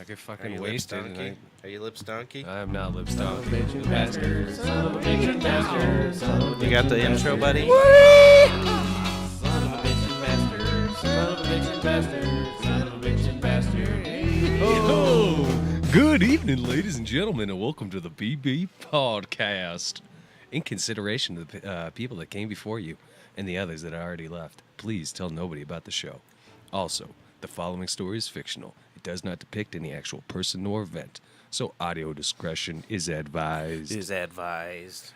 I get fucking wasted. Are you lips donkey? I'm not lips donkey. You bastard. You got the intro, buddy? Oh, good evening, ladies and gentlemen, and welcome to the BB Podcast. In consideration of the people that came before you and the others that already left, please tell nobody about the show. Also, the following story is fictional. It does not depict any actual person nor event, so audio discretion is advised.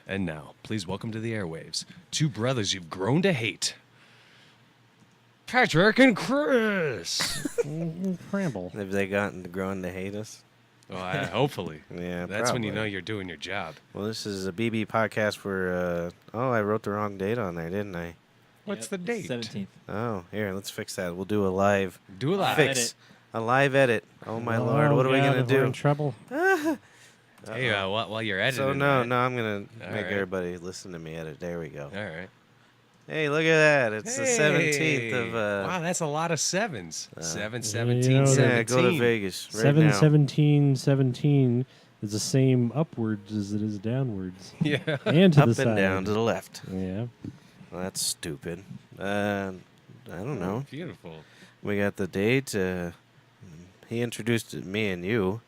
And now, please welcome to the airwaves two brothers you've grown to hate, Patrick and Chris. Cramble. Have they gotten to growing to hate us? Well, hopefully. Yeah, That's when you probably. know you're doing your job. Well, this is a BB podcast for, I wrote the wrong date on there, didn't I? What's the date? 17th. Oh, here, let's fix that. We'll do a live Do a live. fix. edit. A live edit. Oh, my Lord. What are we going to We're in do? trouble. Hey, while you're editing. So, that- no, I'm going to All make right. everybody listen to me edit. There we go. All right. Hey, look at that. It's the 17th of... wow, that's a lot of sevens. 7, you 17, know, 17. Yeah, go to Vegas right 7, now. 17, 17 is the same upwards as it is downwards. Yeah. And to Up the and side. down to the left. Yeah. Well, that's stupid. I don't know. Beautiful. We got the date. He introduced me and you.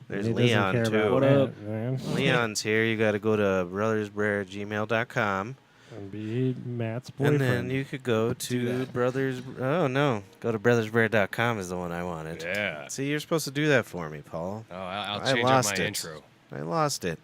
There's He doesn't Leon, care too. about What that, up? man. Leon's here. You got to go to BrothersBrer@gmail.com. And be Matt's And boyfriend. then you could go to Brothers... Oh, no. Go to BrothersBrer.com is the one I wanted. Yeah. See, you're supposed to do that for me, Paul. Oh, I'll I change up lost my it. intro. I lost it.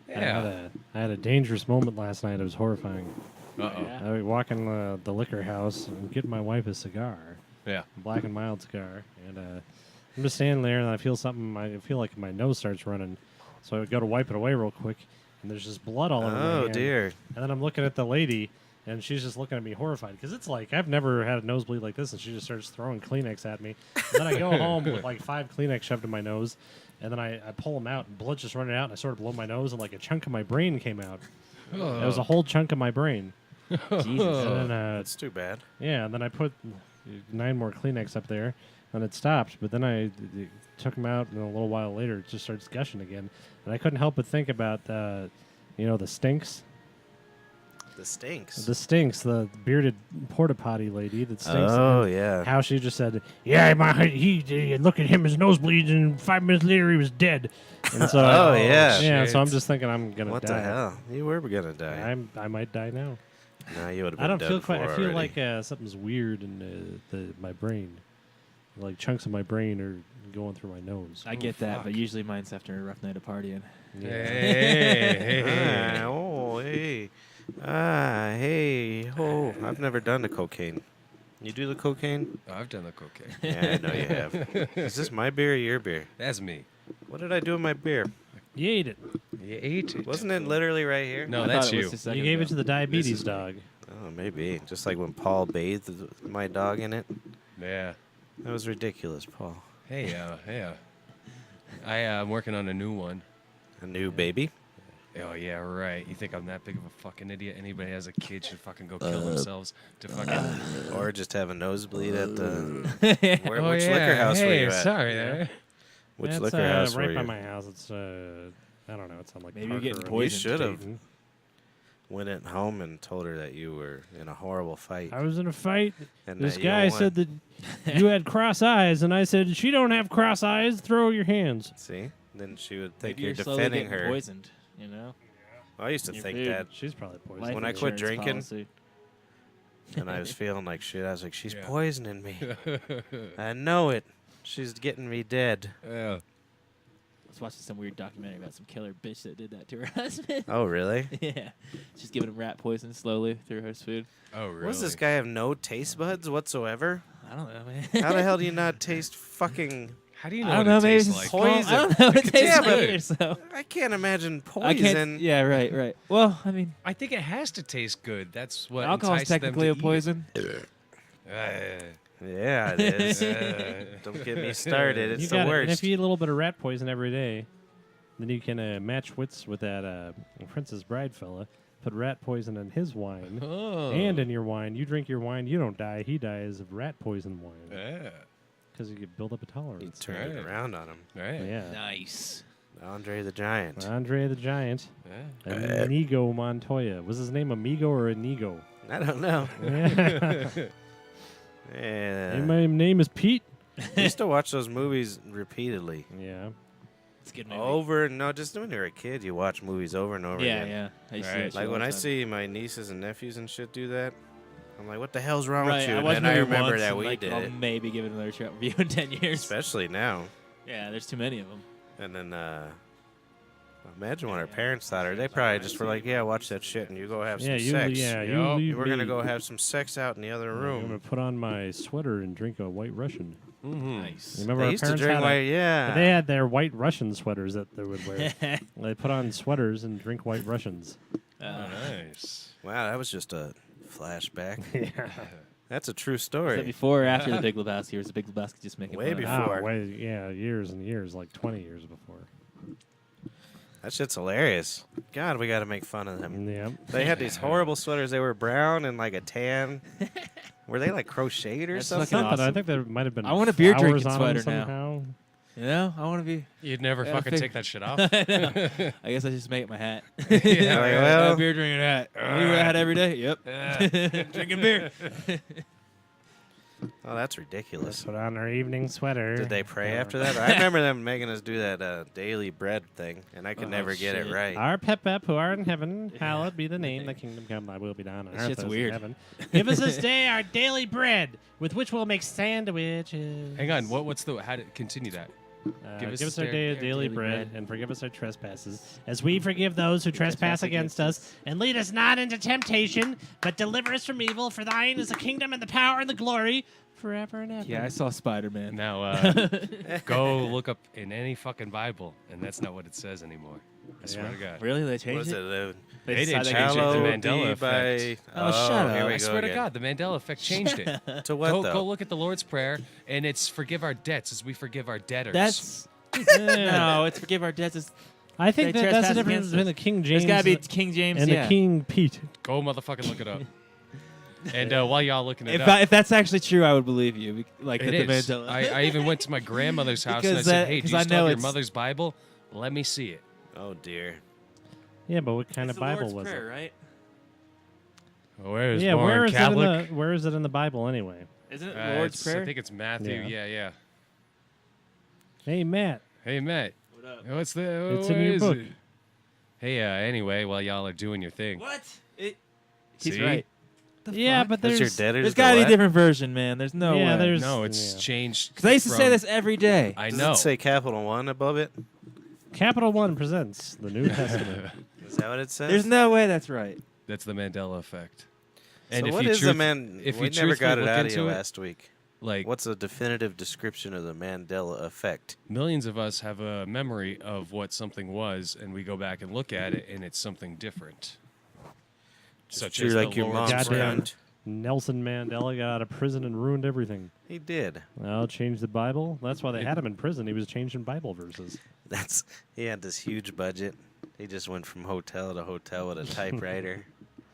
Yeah. I had a dangerous moment last night. It was horrifying. Uh-oh. Yeah. I was walking the liquor house and getting my wife a cigar, Yeah. a black and mild cigar, and I'm just standing there and I feel something. I feel like my nose starts running, so I go to wipe it away real quick, and there's just blood all over my Oh, hand. dear. And then I'm looking at the lady, and she's just looking at me horrified because it's like I've never had a nosebleed like this, and she just starts throwing Kleenex at me. And then I go home with like 5 Kleenex shoved in my nose, and then I pull them out, and blood's just running out, and I sort of blow my nose, and like a chunk of my brain came out. It was a whole chunk of my brain. Jesus. And then, That's too bad. yeah, and then I put 9 more Kleenex up there, and it stopped. But then I took them out, and a little while later, it just starts gushing again. And I couldn't help but think about, the stinks. The stinks. The stinks, the bearded porta potty lady that stinks. Oh, and yeah. how she just said, "Yeah, he look at him, his nosebleeds, and 5 minutes later he was dead." And so, Oh, yeah. yeah. shit. So I'm just thinking I'm gonna What die. the hell? You were going to die. I might die now. No, you would have been I don't dead feel quite. I before feel already. like something's weird in my brain. Like chunks of my brain are going through my nose. I get that, fuck. but usually mine's after a rough night of partying. Hey. Ah, oh, hey. Ah, hey. Oh, I've never done the cocaine. You do the cocaine? I've done the cocaine. Yeah, I know you have. Is this my beer or your beer? That's me. What did I do with my beer? You ate it. You ate it. Wasn't it literally right here? No, I that's thought it was you. a second You gave ago. it to the diabetes is- dog. Oh, maybe. Just like when Paul bathed my dog in it. Yeah. That was ridiculous, Paul. Hey, yeah. I'm working on a new one. A new baby? Oh, yeah, right. You think I'm that big of a fucking idiot? Anybody has a kid should fucking go kill themselves to fucking... Or just have a nosebleed at the... Oh, which yeah. liquor house were Hey, you at? sorry there. Which That's, liquor house right were by you? my house. It's I don't know. It's on like Maybe you're Parker getting or poisoned. You should have. Dayton. Went it home and told her that you were in a horrible fight. I was in a fight. And This that you guy won. said that you had cross eyes, and I said she don't have cross eyes. Throw your hands. See? Then she would think Maybe you're you're slowly defending getting her. poisoned, you know? I used to Your think food. that, She's probably poisoned. Life When I quit insurance drinking- policy. and I was feeling like shit. I was like, she's Yeah. poisoning me. I know it. She's getting me dead. Yeah. I was watching some weird documentary about some killer bitch that did that to her husband. Oh, really? Yeah. She's giving him rat poison slowly through her food. Oh, really? Does this guy have no taste buds whatsoever? I don't know, man. How the hell do you not taste fucking... How do you know I don't what know, it maybe tastes it's like? Poison. I don't know what it tastes Yeah, like but- either, so. I can't imagine I poison. can't, yeah, right. Well, I mean, I think it has to taste good. That's what alcohol's enticed them technically to a poison. eat it. Yeah, it is. Don't get me started. It's You the got it. And worst. if you eat a little bit of rat poison every day, then you can match wits with that Princess Bride fella. Put rat poison in his wine Oh. and in your wine. You drink your wine, you don't die. He dies of rat poison wine. Yeah. Because you could build up a He tolerance. turned it around on him. Right. Yeah. Nice. Andre the Giant. Andre the Giant. Yeah. And Inigo Montoya. Was his name Amigo or Inigo? I don't know. Yeah. Yeah. Hey, my name is Pete. I used to watch those movies repeatedly. Yeah. It's a good movie. Just when you're a kid, you watch movies over and over yeah, again. yeah. I used to Right. do that shit Like all when the I time. see my nieces and nephews and shit do that, I'm like, what the hell's wrong right, with you? I And watched then the I movie remember once that and, we like, did I'll it. maybe give it another shot review in 10 years. Especially now. Yeah, there's too many of them. And then, imagine what our parents thought. Or they probably just were like, yeah, watch that shit and you go have Yeah, some you. sex. Yeah, you Yup. leave We're me. going to go have some sex out in the other I'm gonna room. put on my sweater and drink a White Russian. Mm-hmm. Nice. You remember They our used to parents drink had white, a- yeah. They had their White Russian sweaters that they would wear. They put on sweaters and drink White Russians. Oh, nice. Wow, that was just a flashback. Yeah. That's a true Was that story. before or after the Big Lebowski, or was the Big Lebowski just making Way fun of it? before. Ah, way, yeah, years and years, like 20 years before. That shit's hilarious. God, we got to make fun of them. Yeah. They had these horrible sweaters. They were brown and like a tan. Were they like crocheted or That's something? fucking Something. I awesome. think there might have been. I want a beer flowers drinking on sweater them now. somehow. You know, I want to be. You'd never Yeah, fucking fig- take that shit off. I guess I just make it my hat. Yeah, like, A well, beer drinking hat. You wear a hat every day? Yep. Drinking beer. oh, that's ridiculous. Put on our evening sweater. Did they pray after that? I remember them making us do that daily bread thing, and I could Oh, never get it shit. right. Our Pep who art in heaven, hallowed be the name. Thy kingdom come, thy will be done on That earth shit's as weird. in heaven. Give us this day our daily bread, with which we'll make sandwiches. Hang on. What's the? How to continue that? Give us us our our daily bread, and forgive us our trespasses, as we forgive those who trespass against us. And lead us not into temptation, but deliver us from evil. For thine is the kingdom and the power and the glory forever and ever. Yeah, I saw Spider-Man. Now, go look up in any fucking Bible, and that's not what it says anymore. I swear to God. Really? They What changed is it? it? They did decided change they it. changed The Hallowed Mandela be effect. by... Oh, shut up. Here we I go swear to again. God, the Mandela effect changed it. To what, Go though? look at the Lord's Prayer, and it's forgive our debts as we forgive our debtors. That's Yeah. no. It's forgive our debts. I think They that's the trespass difference against between us. the King James There's got to be King James. and yeah. the King Pete. Go motherfucking look it up. And while y'all looking it If, up, if that's actually true, I would believe you. Like it the is. Mandela. I even went to my grandmother's house and I Because said, that- "Hey, do 'cause you I still know have your it's- mother's Bible? Let me see it." Oh, dear. Yeah, but what kind It's of the Bible Lord's was Prayer, it? right? Where is Yeah, born where is Catholic? it in the where is it in the Bible anyway? Isn't it the Lord's Prayer? I think it's Matthew. Yeah. Yeah. Hey Matt, Hey, Matt. What up? What's the? It's in where your is book. it? Hey, anyway, while y'all are doing your thing, What? He's See? right. yeah, but That's there's your debtors. There's the got to be a what? different version, man. There's no Yeah, way. there's- no, it's yeah. changed. Because I used to say from- this every day. I Does know. it say Capital One above it? Capital One presents the New Testament. Is that what it says? There's no way that's right. That's the Mandela effect. So And if what you is the truth- man? if we you never got truthfully it look out of you into it, last week. like What's a definitive description of the Mandela effect? millions of us have a memory of what something was, and we go back and look at it, and it's something different. Such You're as like the your Lord's mom's Prayer. Goddamn. cunt. Nelson Mandela got out of prison and ruined everything. He did. Well, changed the Bible. That's why they had him in prison. He was changing Bible verses. He had this huge budget. He just went from hotel to hotel with a typewriter.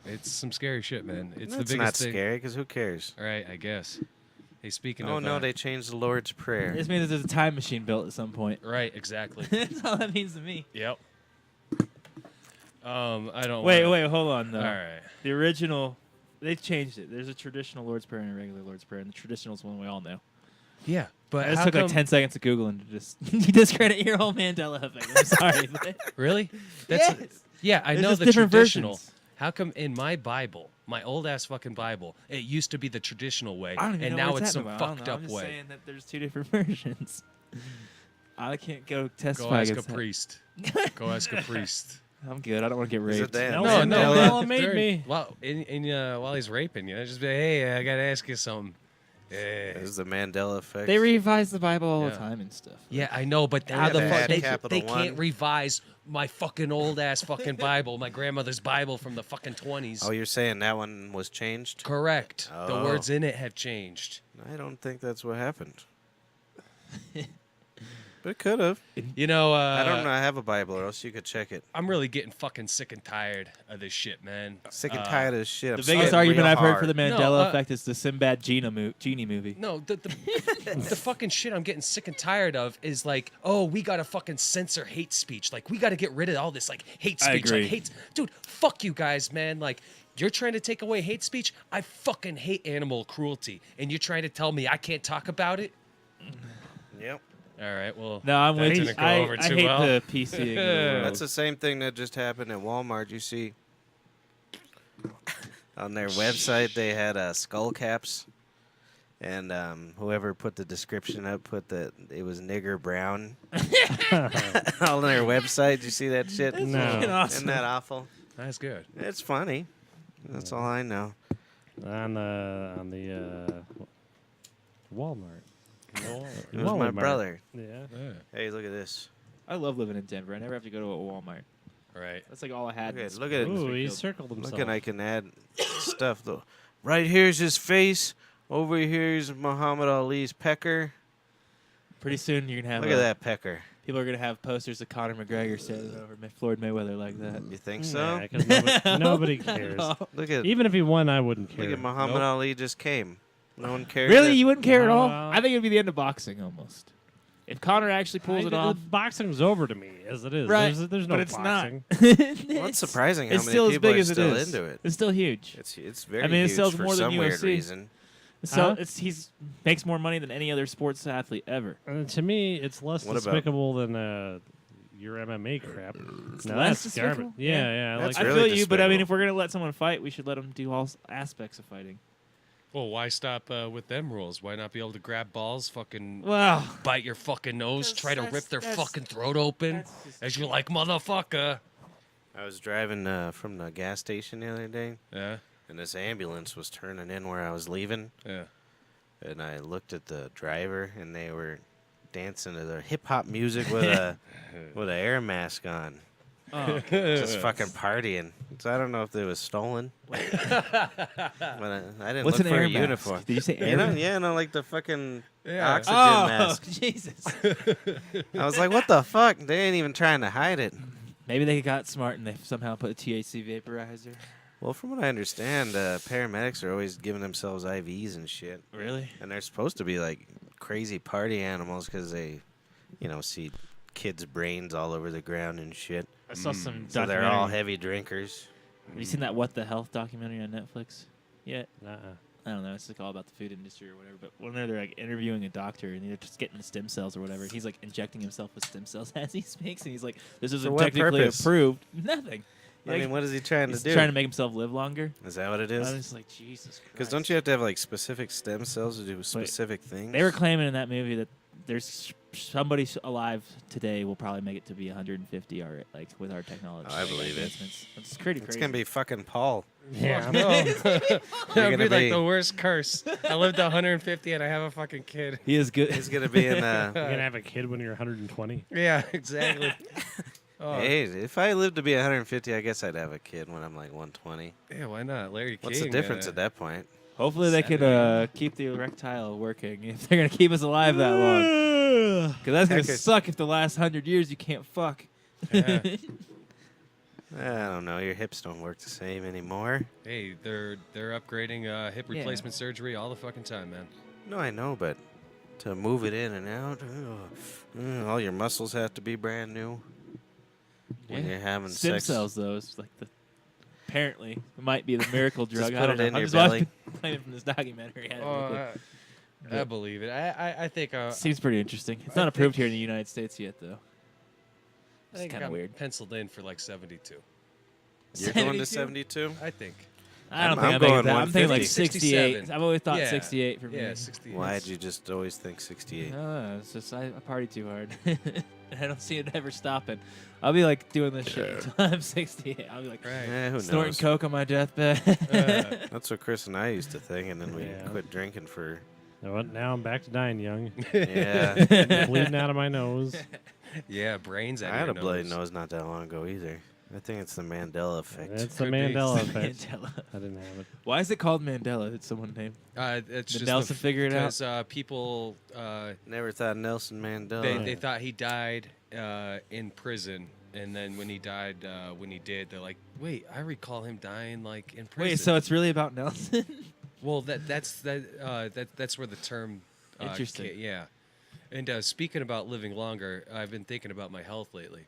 It's some scary shit, man. It's That's the not biggest thing. scary, because who cares? All right, I guess. Hey, speaking Oh of no, they changed the Lord's Prayer. It just means there's a time machine built at some point. right, exactly. That's all that means to me. Yep. I don't. Wait, wanna- hold on though. All right. The original, they changed it. There's a traditional Lord's Prayer and a regular Lord's Prayer, and the traditional is one we all know. Yeah, but I just how took like come- 10 seconds to Google and to just discredit your whole Mandela effect. I'm sorry. but- Really? That's Yes. yeah. I There's know just the different traditional. versions. How come in my Bible, my old ass fucking Bible, it used to be the traditional way, I don't even and know now what it's at some about. I don't fucked know. up I'm just way. saying that there's two different versions. I can't go Go testify ask a against that. priest. Go ask a priest. I'm good. I don't want to get Is it raped. that? Nelson No, Mandela man. made During- me. Well, while he's raping you, just be, hey, I gotta ask you something. Is the Mandela effect? They revise the Bible all Yeah. the time and stuff. Yeah, I know, but They how the gotta fuck add they Capital can't One. revise my fucking old ass fucking Bible, my grandmother's Bible from the fucking 20s. Oh, you're saying that one was changed? Correct. The Oh. words in it have changed. I don't think that's what happened. It could have. You know, I don't know. I have a Bible, or else you could check it. I'm really getting fucking sick and tired of this shit, man. Sick and tired of this shit. The biggest argument I've heard for the Mandela No, effect is the Sinbad Genie movie. No, the fucking shit I'm getting sick and tired of is like, oh, we gotta fucking censor hate speech. Like, we gotta get rid of all this like hate I speech. agree. Like, dude, fuck you guys, man. Like, you're trying to take away hate speech. I fucking hate animal cruelty, and you're trying to tell me I can't talk about it. Yep. All right, well, No, I'm that with you. didn't go I over too hate well. the PCing of the world. That's the same thing that just happened at Walmart. You see, on their website they had skull caps, and whoever put the description up put that it was nigger brown. On their website, did you see that shit? No. fucking awesome. Isn't that awful? That's good. It's funny. That's all I know. On the Walmart. It was my Walmart. brother. Yeah. Yeah. Hey, look at this. I love living in Denver. I never have to go to a Walmart. Right. That's like all I had. Look at it. Ooh, he circled himself. Look, and I can add stuff though. Right here's his face. Over here's Muhammad Ali's pecker. Pretty soon you're gonna have. Look at that pecker. People are gonna have posters of Conor McGregor standing over Floyd Mayweather like that. You think so? Yeah, 'cause nobody cares. Look at Even if he won, I wouldn't care. look at Muhammad Nope. Ali just came. No one cares. Really, that- you wouldn't care at all? No. I think it'd be the end of boxing almost. If Conor actually pulls it off, Boxing's over to me as it is. right? There's no but it's boxing. not. Well, it's surprising how It's many still as people big are as it still is. into it. It's still huge. It's very I mean, it huge sells for more than some weird UFC. reason. Huh? He's makes more money than any other sports athlete ever. To me, it's less What about- despicable than your MMA crap. No, less that's despicable? garbage. Yeah. That's Like, I really feel you, but I mean, despicable. if we're gonna let someone fight, we should let them do all aspects of fighting. Well, why stop with them rules? Why not be able to grab balls, fucking Well, bite your fucking nose, try to rip their that's- fucking throat open, that's just- as you're like, motherfucker. I was driving from the gas station the other day, Yeah, and this ambulance was turning in where I was leaving, yeah. and I looked at the driver, and they were dancing to their hip hop music with a with an air mask on, oh, just fucking partying. So I don't know if they was stolen, but I didn't what's look an for air a mask? uniform. Did you say You air know, mask? yeah, no, like the fucking Yeah. oxygen Oh, mask. Jesus! I was like, what the fuck? They ain't even trying to hide it. Maybe they got smart and they somehow put a THC vaporizer. Well, from what I understand, paramedics are always giving themselves IVs and shit. Really? And they're supposed to be like crazy party animals because they, see kids' brains all over the ground and shit. I saw some. So they're all documentary. heavy drinkers. Have you seen that What the Health documentary on Netflix? Yeah. uh-uh. I don't know. It's like all about the food industry or whatever. But when they're like interviewing a doctor and they're just getting the stem cells or whatever, he's like injecting himself with stem cells as he speaks, and he's like, "This isn't For what technically purpose? approved." Nothing. I mean, what is he trying to He's do? trying to make himself live longer. Is that what it I is? was like, Jesus Christ. Because don't you have to have like specific stem cells to do specific things? They were claiming in that movie that there's somebody alive today will probably make it to be 150 or like with our technology. Oh, I believe it. advancements. It's pretty It's crazy. gonna be fucking Paul. Yeah. No. That'd gonna be like be- the worst curse. I lived to 150 and I have a fucking kid. He is good. He's gonna be in. You're gonna have a kid when you're 120. Yeah, exactly. Oh, Hey, if I lived to be 150, I guess I'd have a kid when I'm like 120. yeah, why not? Larry King. What's the difference at that point? Hopefully they can keep the erectile working if they're gonna keep us alive that long. Because that's gonna Heck, suck if the last 100 years you can't fuck. Yeah. I don't know. Your hips don't work the same anymore. Hey, they're upgrading hip Yeah. replacement surgery all the fucking time, man. No, I know, but to move it in and out, all your muscles have to be brand new. When you're having Stem sex. cells, though, is like the apparently it might be the miracle drug. Just I put don't it know. in I'm your just belly. claiming from this documentary. I Oh, don't know. I believe it. I think. Seems pretty interesting. It's I not approved think- here in the United States yet, though. I It's think kind of I'm weird. penciled in for like 72. You're going to 72? I think. I don't I'm think I'm going going that. I'm thinking like 150. 68. 67. I've always thought Yeah. 68 for me. Yeah, 60. Why'd you just always think 68? No, it's just I party too hard. I don't see it ever stopping. I'll be like doing this shit until I'm 68. I'll be like Right. Who snorting knows? coke on my deathbed. That's what Chris and I used to think, and then we Yeah. quit drinking for. Now I'm back to dying young. Yeah. Bleeding out of my nose. Yeah, brains. I out had a your bloody nose not that long ago either. I think it's the Mandela effect. It's the Could be. Mandela It's the effect. Mandela. I didn't have it. Why is it called Mandela? Did someone name? It's Did just Nelson figure it out? because people Never thought Nelson Mandela. they thought he died in prison, and then when he died, when he did, they're like, wait, I recall him dying like in prison. Wait, so it's really about Nelson? well, that's where the term Interesting. yeah. And speaking about living longer, I've been thinking about my health lately.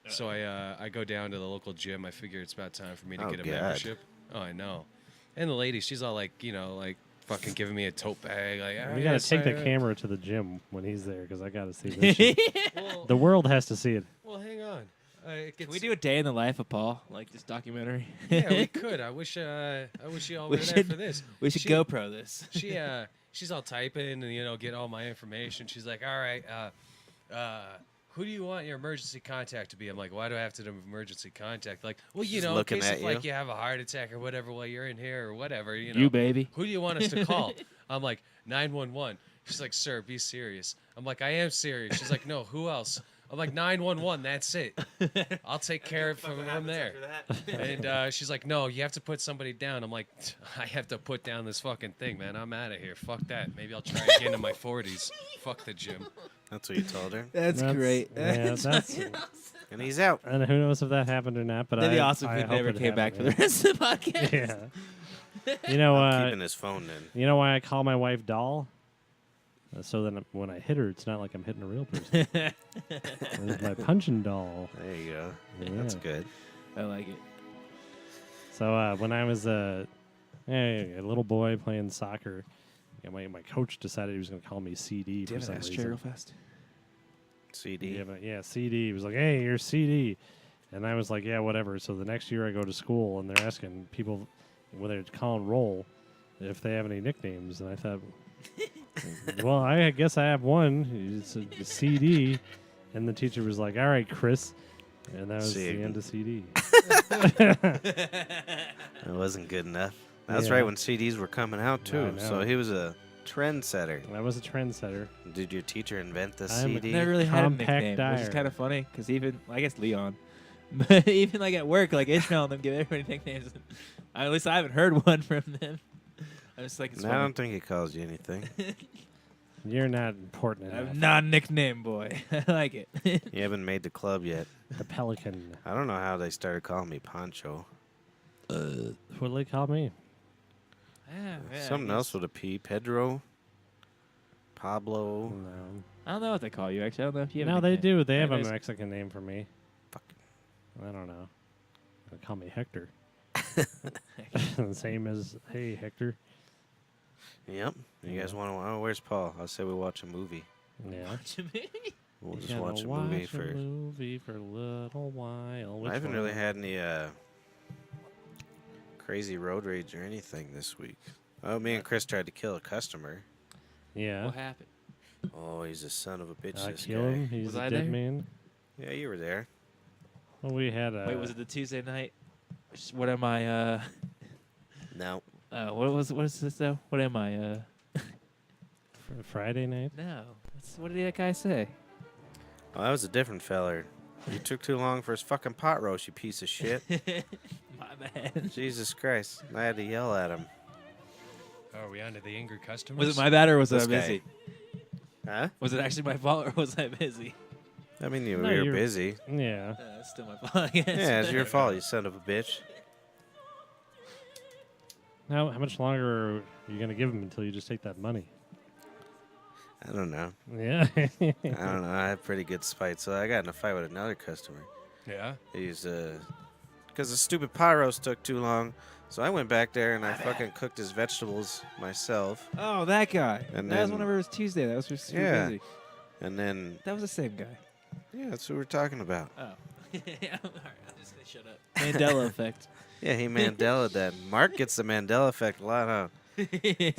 So I go down to the local gym. I figure it's about time for me to Oh, get a God. membership. Oh, I know. And the lady, she's all like, like fucking giving me a tote bag. Like, "Ah, We gotta yes, take the I-" camera to the gym when he's there because I gotta see this shit. Well, The world has to see it. well, hang on. It Can gets- we do a day in the life of Paul, like this documentary? Yeah, we could. I wish you all We were there should- for this. We should She- GoPro this. She's all typing and get all my information. She's like, all right, who do you want your emergency contact to be? I'm like, why do I have to do emergency contact? Like, well, She's in looking case at if like you. you have a heart attack or whatever while you're in here or whatever, You baby. Who do you want us to call? I'm like, 911. She's like, sir, be serious. I'm like, I am serious. She's like, no, who else? I'm like, 911, that's it. I'll take care of it from there. And she's like, no, you have to put somebody down. I'm like, I have to put down this fucking thing, man. I'm out of here. Fuck that. Maybe I'll try again in my 40s. Fuck the gym. That's what you told her. That's great. Yeah, that's. And he's out. And who knows if that happened or not? But That'd be I, awesome I if he hope never it came back for happened, the rest of the podcast. Yeah. You know, I'm keeping his phone then. you know why I call my wife doll? So that when I hit her, it's not like I'm hitting a real person. It's my punching doll. There you go. Yeah. That's good. I like it. So when I was a little boy playing soccer, my coach decided he was going to call me CD Do you for have some an ass reason. real fast? CD. CD. He was like, "Hey, you're CD," and I was like, "Yeah, whatever." So the next year I go to school and they're asking people when they're calling roll if they have any nicknames, and I thought, well, I guess I have one. It's a CD, and the teacher was like, "All right, Chris," and that was See. the end of CD. It wasn't good enough. That's Yeah. right when CDs were coming out too. know. So he was a trendsetter. I was a trendsetter. Did your teacher invent the I'm a CD? Never really had a Compact nickname, which is dire. kind of funny because even I guess Leon, but even like at work, like Ishmael and them give everybody nicknames. At least I haven't heard one from them. I just like it's No, I funny. don't think he calls you anything. You're not important enough. I'm not a nickname boy. I like it. You haven't made the club yet. The Pelican. I don't know how they started calling me Poncho. What do they call me? Something else with a P. Pedro. Pablo. No. I don't know what they call you. Actually, I don't know if you have. No, a they nickname. do. They have a Anyways. Mexican name for me. Fuck. I don't know. They call me Hector. Same as, hey, Hector. Yep. You guys want to? Oh, where's Paul? I say we watch a movie. Yeah. We'll just Gonna watch a movie for. movie for a little while. Which I haven't one? really had any crazy road rage or anything this week. Oh, me and Chris tried to kill a customer. Yeah. What happened? Oh, he's a son of a bitch. I This kill guy. him. He's Was a I dead there? man. Yeah, you were there. Well, we had a. Wait, was it the Tuesday night? What am I? No. What is this though? What am I? Friday night? No. What did that guy say? Oh, that was a different feller. You took too long for his fucking pot roast, you piece of shit. My bad. Jesus Christ. I had to yell at him. Are we on to the angry customers? Was it my bad or was This I guy. busy? Huh? Was it actually my fault or was I busy? I mean, you No, were you're- busy. Yeah. It's still my fault. I guess. Yeah, it's your fault, you son of a bitch. How much longer are you going to give him until you just take that money? I don't know. Yeah. I don't know. I have pretty good spite, so I got in a fight with another customer. Yeah. He's because the stupid pot roast took too long, so I went back there and I fucking cooked his vegetables myself. Oh, that guy. And that was then- whenever it was Tuesday. That was just super Yeah. busy. And then, That was the same guy. yeah, that's what we're talking about. Oh. All right, I'm just gonna shut up. Mandela effect. Yeah, he Mandela that. Mark gets the Mandela effect a lot, huh?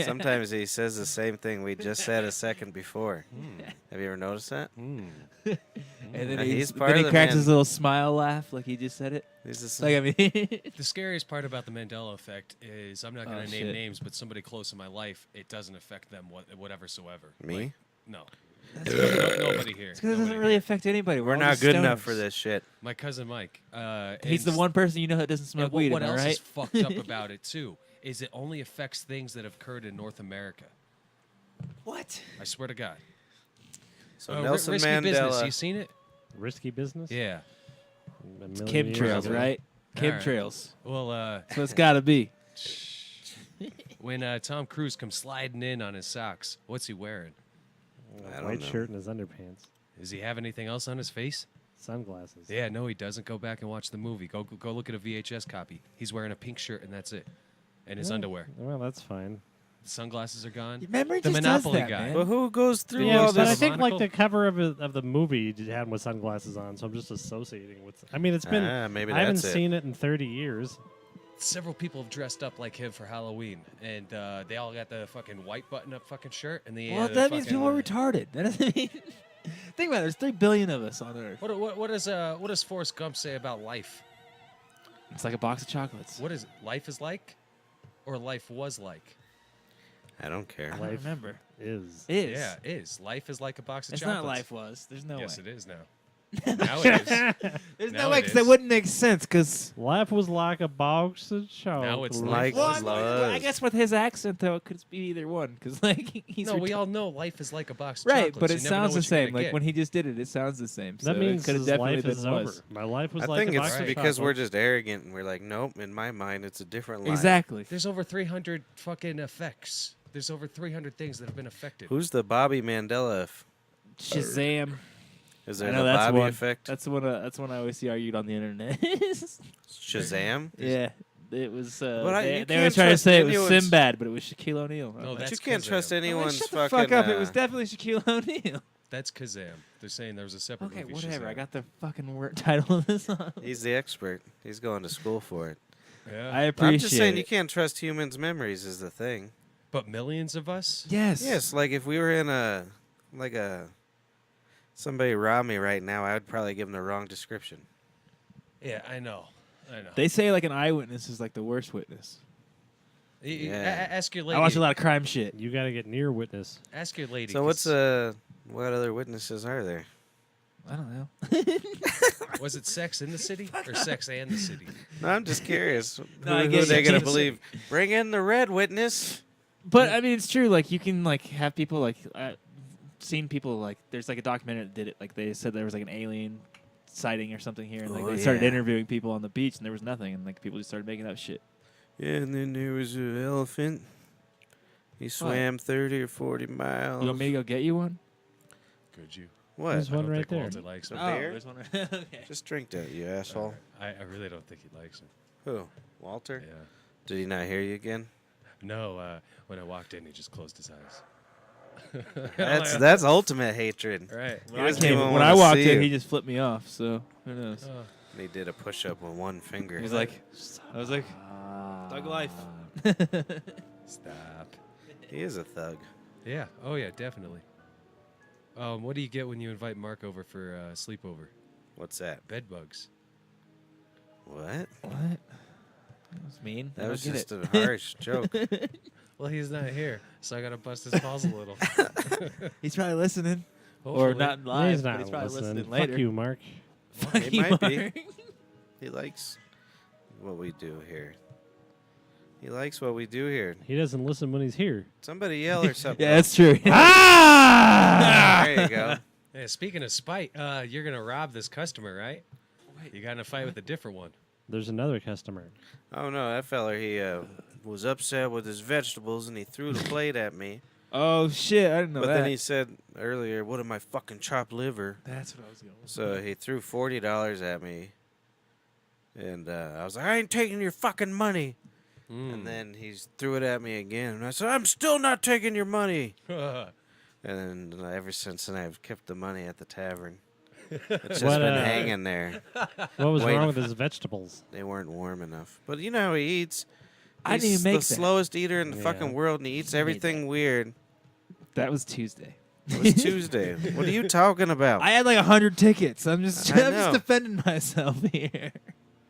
Sometimes he says the same thing we just said a second before. Have you ever noticed that? Mm. And then, He's then part of he the cracks man- his little smile laugh like he just said it. He's just Like I mean, The scariest part about the Mandela effect is I'm not going Oh, to name shit. names, but somebody close in my life, it doesn't affect them whatever soever. Me? Like, no. Nobody here. It's because it doesn't Nobody really here. affect anybody. We're all not just good enough stoners. for this shit. My cousin Mike. He's the and- one person you know that doesn't smoke and weed. what am I else right? is fucked up about it too is it only affects things that have occurred in North America. What? I swear to God. So Nelson Risky Business. Mandela. You seen it? Risky business. Yeah. A million years Chemtrails, ago. right? All right. Chemtrails. Well, That's what it's got to be. when Tom Cruise comes sliding in on his socks, what's he wearing? I A don't white know. shirt and his underpants, Does he have anything else on his face? sunglasses. Yeah, no, he doesn't. Go back and watch the movie. Go look at a VHS copy. He's wearing a pink shirt and that's it, and his Yeah, underwear. Well, that's fine. The sunglasses are gone. Your memory The just Monopoly does that, guy. man. But who goes through Yeah, all but I this? think like monocle? the cover of the movie had him with sunglasses on, so I'm just associating with. I mean, it's been. Maybe I haven't that's it. seen it in 30 years. Several people have dressed up like him for Halloween, and they all got the fucking white button-up fucking shirt, and the Well, the that means fucking, people are retarded. That doesn't mean. Think about it. There's 3 billion of us on Earth. What does Forrest Gump say about life? It's like a box of chocolates. What is life is like, or life was like? I don't care. I don't Life remember. Is. Is. Yeah, it is. Life is like a box of It's chocolates. not life was. There's no Yes, way. it is now. Now it is. There's Now no way it because that is. wouldn't make sense. Because Life was like a box of chocolates. Now it's Like life. was. I guess with his accent though, it could be either one. Because like he's No, we reti- all know life is like a box of right, chocolates. but You it never know sounds the what you're gonna same. Like get. when he just did it, it sounds the same. That so means it could have his definitely life been is was. over. My life was I like think a it's box of because we're chocolates. just arrogant and we're like, nope. In my mind, it's a different life. Exactly. There's over 300 fucking effects. There's over 300 things that have been affected. Who's the Bobby Mandela? Shazam. Is I there know the that's Bobby one. effect? That's one. That's one I always see argued on the internet. Shazam. yeah, it was. you They were can't trying to trust say it was anyone's- Sinbad, but it was Shaquille O'Neal. No, I'm like, But that's you can't Kazam. trust I'm like, anyone's shut the fucking. fuck up! It was definitely Shaquille O'Neal. That's Kazam. They're saying there was a separate Okay, movie. whatever. Shazam. I got the fucking word title of this song. He's the expert. He's going to school for it. Yeah. I appreciate I'm just saying it. you can't trust humans' memories is the thing. But millions of us? Yes. Yes, like if we were in a somebody robbed me right now, I would probably give them the wrong description. Yeah, I know. They say like an eyewitness is like the worst witness. Yeah. Ask your lady. I watch a lot of crime shit. You got to get near witness. Ask your lady. So 'cause what other witnesses are there? I don't know. was it Sex in the City or Sex and the City? No, I'm just curious. No, I who get are they you. gonna Can't believe? Bring in the red witness. But I mean, it's true. Like you can like have people like seen people like there's like a documentary that did it. Like they said there was like an alien sighting or something here, and like Oh, they started yeah. interviewing people on the beach, and there was nothing, and like people just started making up shit. Yeah, and then there was an elephant. He swam 30 or 40 miles. You want me to go get you one? Could you? What? There's I one don't right think there. Walter likes A him. bear? there's one. Okay. Just drink that, you asshole. I really don't think he likes him. Who? Walter? Yeah. Did he not hear you again? No, when I walked in, he just closed his eyes. That's ultimate hatred. right. He doesn't even When wanna I walked see in, you. he just flipped me off. So who knows? Oh. He did a push-up with one finger. He was like, I was like, Thug life. Stop. He is a thug. Yeah. Oh yeah, definitely. What do you get when you invite Mark over for sleepover? What's that? Bed bugs. What? What? That was mean. I That don't was get just it. a harsh joke. Well, he's not here, so I gotta bust his balls a little. He's probably listening, or Hopefully. not live, He's but not he's probably listening. listening later. Fuck you, Mark. Fuck He you, might be. Mark. He likes what we do here. He likes what we do here. He doesn't listen when he's here. Somebody yell or something. Yeah, that's true. Ah! There you go. Yeah, speaking of spite, you're gonna rob this customer, right? You got in a fight with a different one. There's another customer. Oh no, that feller, he was upset with his vegetables and he threw the plate at me. Oh shit, I didn't know But that. then he said earlier, "What am I fucking chopped liver?" That's what I was going. With. So he threw $40 at me, and I was like, "I ain't taking your fucking money." And then he threw it at me again, and I said, "I'm still not taking your money." And then ever since then, I've kept the money at the tavern. It's just What, been hanging there. What was Wait. wrong with his vegetables? They weren't warm enough. But you know how he eats. I didn't He's even make the that. slowest eater in the Yeah. fucking world, and he eats He made everything weird. That was Tuesday. It was Tuesday. What are you talking about? I had like 100 tickets. I'm just I I'm just know. defending myself here.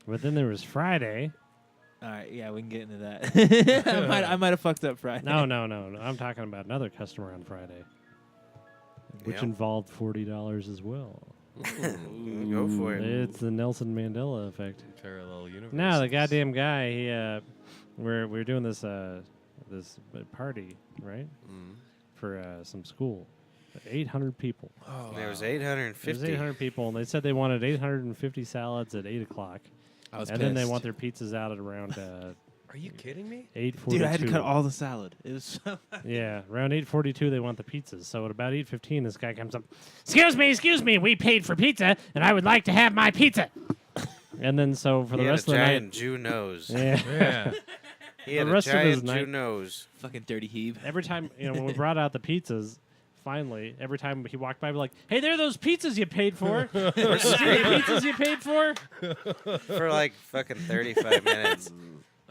But then there was Friday. All right, yeah, we can get into that. I might have fucked up Friday. No. I'm talking about another customer on Friday. which Yep. involved $40 as well. Go for it. It's the Nelson Mandela effect. Parallel universe. No, the goddamn guy. He, we're doing this this party, right, for some school. 800 people. Oh, There was There's 850. 800 people, and they said they wanted 850 salads at 8 o'clock. I was And then they pissed. want their pizzas out at around Are you kidding me? 8:42. Dude, I had to cut all the salad. It was so Yeah, around 8:42 they want the pizzas. So at about 8:15 this guy comes up. Excuse me, we paid for pizza, and I would like to have my pizza. And then so for He the had rest a of the giant night, Jew nose. yeah. Yeah. He had The a rest of his giant night- Jew nose. fucking dirty heave. Every time when we brought out the pizzas, finally, every time he walked by, we're like, "Hey, there are those pizzas you paid for. See the pizzas you paid for." For like fucking 35 minutes.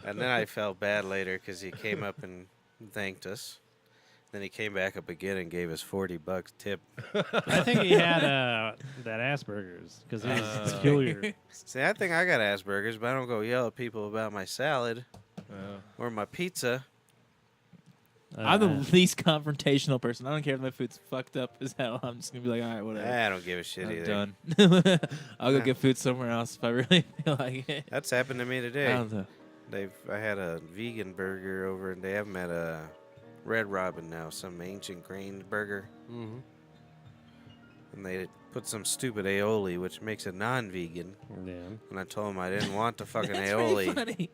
And then I felt bad later because he came up and thanked us. Then he came back up again and gave us $40 tip. I think he had that Asperger's because he was peculiar. See, I think I got Asperger's, but I don't go yell at people about my salad or my pizza. I'm the least confrontational person. I don't care if my food's fucked up as hell. I'm just gonna be like, all right, whatever. I don't give a shit I'm either. done. I'll go get food somewhere else if I really feel like it. That's happened to me I today. don't know. I had a vegan burger over, and they have them at a Red Robin now, some ancient grain burger. Mm-hmm. And they put some stupid aioli, which makes it non-vegan. Yeah. And I told them I didn't want the fucking That's aioli. pretty funny.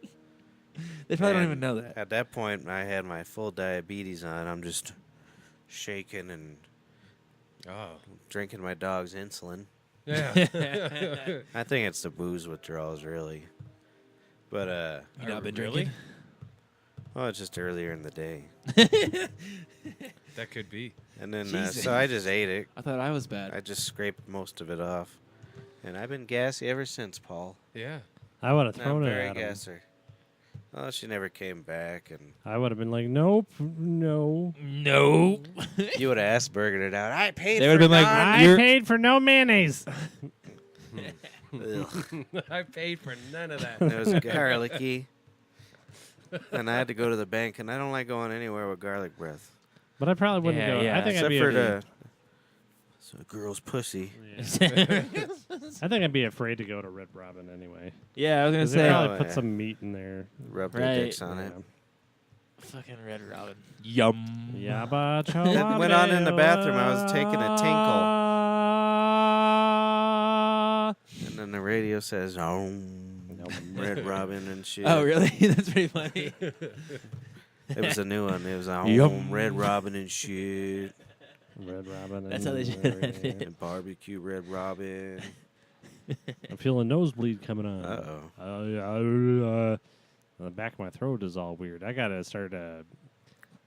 They probably don't And even know that. At that point, I had my full diabetes on. I'm just shaking and Oh. drinking my dog's insulin. Yeah. I think it's the booze withdrawals, really. But, You know, I've been Really? drinking. well, it's just earlier in the day. That could be. And then, Jesus. so I just ate it. I thought I was bad. I just scraped most of it off. And I've been gassy ever since, Paul. Yeah. I would have I'm thrown it very at him. gassy. Oh, she never came back. And I would have been like, nope, no. No. you would have Aspergered it out. I paid They for would've been like, non- I paid for no mayonnaise. Ugh. I paid for none of that. It was garlicky. And I had to go to the bank, and I don't like going anywhere with garlic breath. But I probably wouldn't Yeah, go. yeah. I think I'd Except be for a, the so a girl's pussy. I think I'd be afraid to go to Red Robin anyway. Yeah, I was gonna 'Cause they say. probably Oh, put yeah. some meat in there. Rub Right. their dicks on it. Fucking Red Robin. Yum. Yabba It went on in the bathroom. I was taking a tinkle. And then the radio says, "Oh, Red Robin and shit." Oh, really? That's pretty funny. It was a new one. It was Yum. Red Robin and shit. Red Robin. That's how they should- And barbecue Red Robin. I'm feeling a nosebleed coming on. Uh-oh. The back of my throat is all weird. I gotta start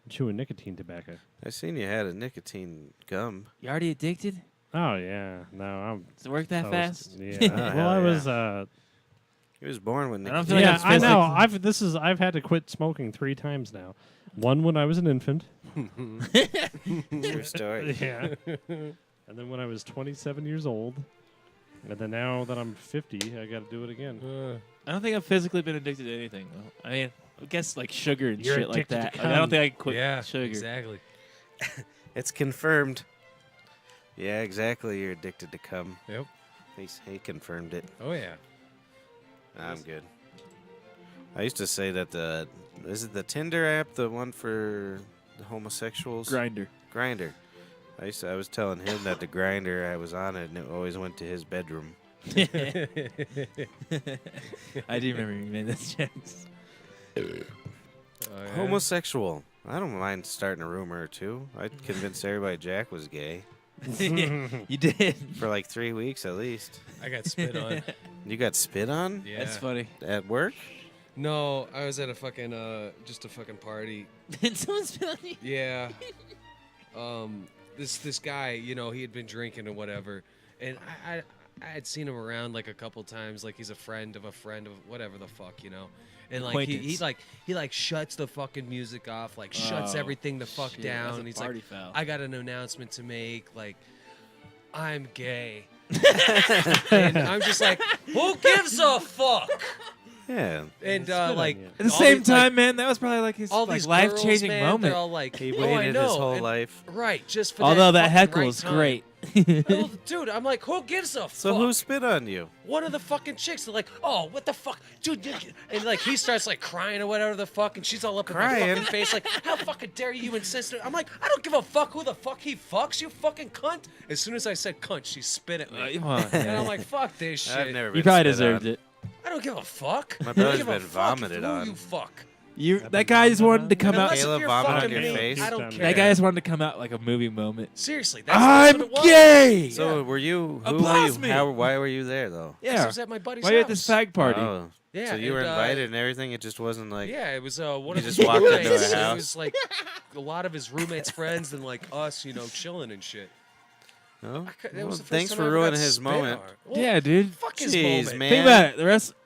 chewing nicotine tobacco. I seen you had a nicotine gum. You already addicted? Oh yeah, no, I'm. Does it work that toast. fast? Yeah. Oh, well, hell I yeah. was. He was born with I don't nicotine. feel like Yeah, I'm I know. supposed I've had to quit smoking 3 times now. One when I was an infant. True story. Yeah. And then when I was 27 years old. And then now that I'm 50, I got to do it again. I don't think I've physically been addicted to anything. Though. I mean, I guess like sugar and You're shit like addicted that. to Like, I don't cum. think I can quit Yeah. sugar. Exactly. It's confirmed. Yeah, exactly. You're addicted to cum. Yep. He confirmed it. Oh yeah. I'm good. I used to say that is it the Tinder app, the one for the homosexuals? Grinder. Grinder. I was telling him that the Grinder, I was on it, and it always went to his bedroom. I do remember you made those jokes. Oh, yeah. Homosexual. I don't mind starting a rumor or two. I'd convince everybody Jack was gay You did. for like 3 weeks at least. I got spit on. You got spit on Yeah. That's funny. at work? No, I was at a fucking just a fucking party. Did someone spit on you? Yeah. This guy, you know, he had been drinking and whatever, and I had seen him around like a couple times, like he's a friend of whatever the fuck, you know. And like he like shuts the fucking music off, like shuts Oh, everything the fuck shit, down. that's a And he's party like, foul. I got an announcement to make, like, I'm gay. And I'm just like, who gives a fuck? Yeah. And Spit on like you. At the all same these, like, time, man, that was probably like his all like these life-changing girls, man, moment. They're all like, He oh, I waited know. his whole and- life. Right, just for Although that that fucking heckle right is time. great. Well, dude, I'm like, who gives a So fuck? who spit on you? One of the fucking chicks are like, oh, what the fuck, dude, and like he starts like crying or whatever the fuck, and she's all up in my Crying? fucking face like, how fucking dare you insist? I'm like, I don't give a fuck who the fuck he fucks, you fucking cunt. As soon as I said cunt, she spit at me, Come on, and man. I'm like, fuck this shit. I've never been You probably spit deserved on. it. I don't give a fuck. My I don't brother's give a been fuck vomited who on. you fuck. That guy just wanted to come out. Unless if Caleb you're vomited fucking on your me, face? I don't care. That guy just wanted to come out like a movie moment. Seriously, that's I'm what it was. gay. So were you? Who Applause were me. you? How? Why were you there though? I Yeah. was at my buddy's Why are you house. at this fag party? Oh. Yeah, So you were and, invited and everything. It just wasn't like. Yeah, it was one You of just his walked into a roommates. It house? was like a lot of his roommates' friends and like us, you know, chilling and shit. Oh. That Well, was the first thanks time for I ever got ruining his spit moment. on. Well, Yeah, dude. Fuck his Jeez, moment. man. Think about it.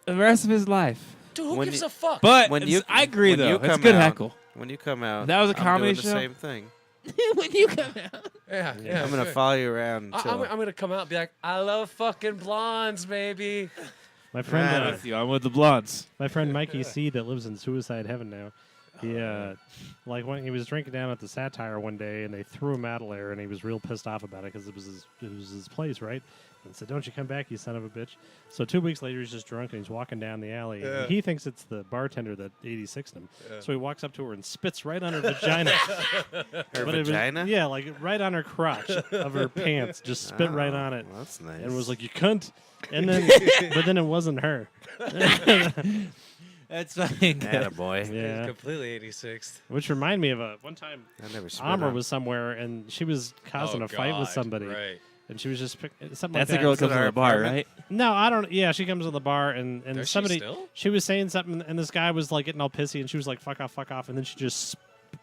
The rest of his life. Dude, who When gives you- a fuck? But When you, I agree when though. you It's come good out, heckle. When you come out, That was a I'm comedy doing the show? same thing. When you come out. yeah, I'm gonna sure. follow you around I'm until. gonna come out and be like, I love fucking blondes, baby. My friend, Right. With you, I'm with the blondes. my friend Mikey C that lives in suicide heaven now. He like when he was drinking down at the Satire one day, and they threw him out of there, and he was real pissed off about it because it was his place, right? And said, "Don't you come back, you son of a bitch!" So 2 weeks later, he's just drunk and he's walking down the alley. Yeah. And he thinks it's the bartender that 86'd him. So he walks up to her and spits right on her vagina. Her But it was- vagina? yeah, like right on her crotch of her pants. Just spit right on it, Well, that's nice. and was like, "You cunt!" And then, but then it wasn't her. That's fucking good. Attaboy. Yeah. Completely 86th. Which reminded me of one time I never spit Amr on. was somewhere and she was causing Oh, a fight with God, somebody, Right. and she was just something That's like the girl that. that comes our to the bar, apartment? right? No, I don't. Yeah, she comes to the bar and Does she somebody. still? She was saying something, and this guy was like getting all pissy, and she was like, "Fuck off," and then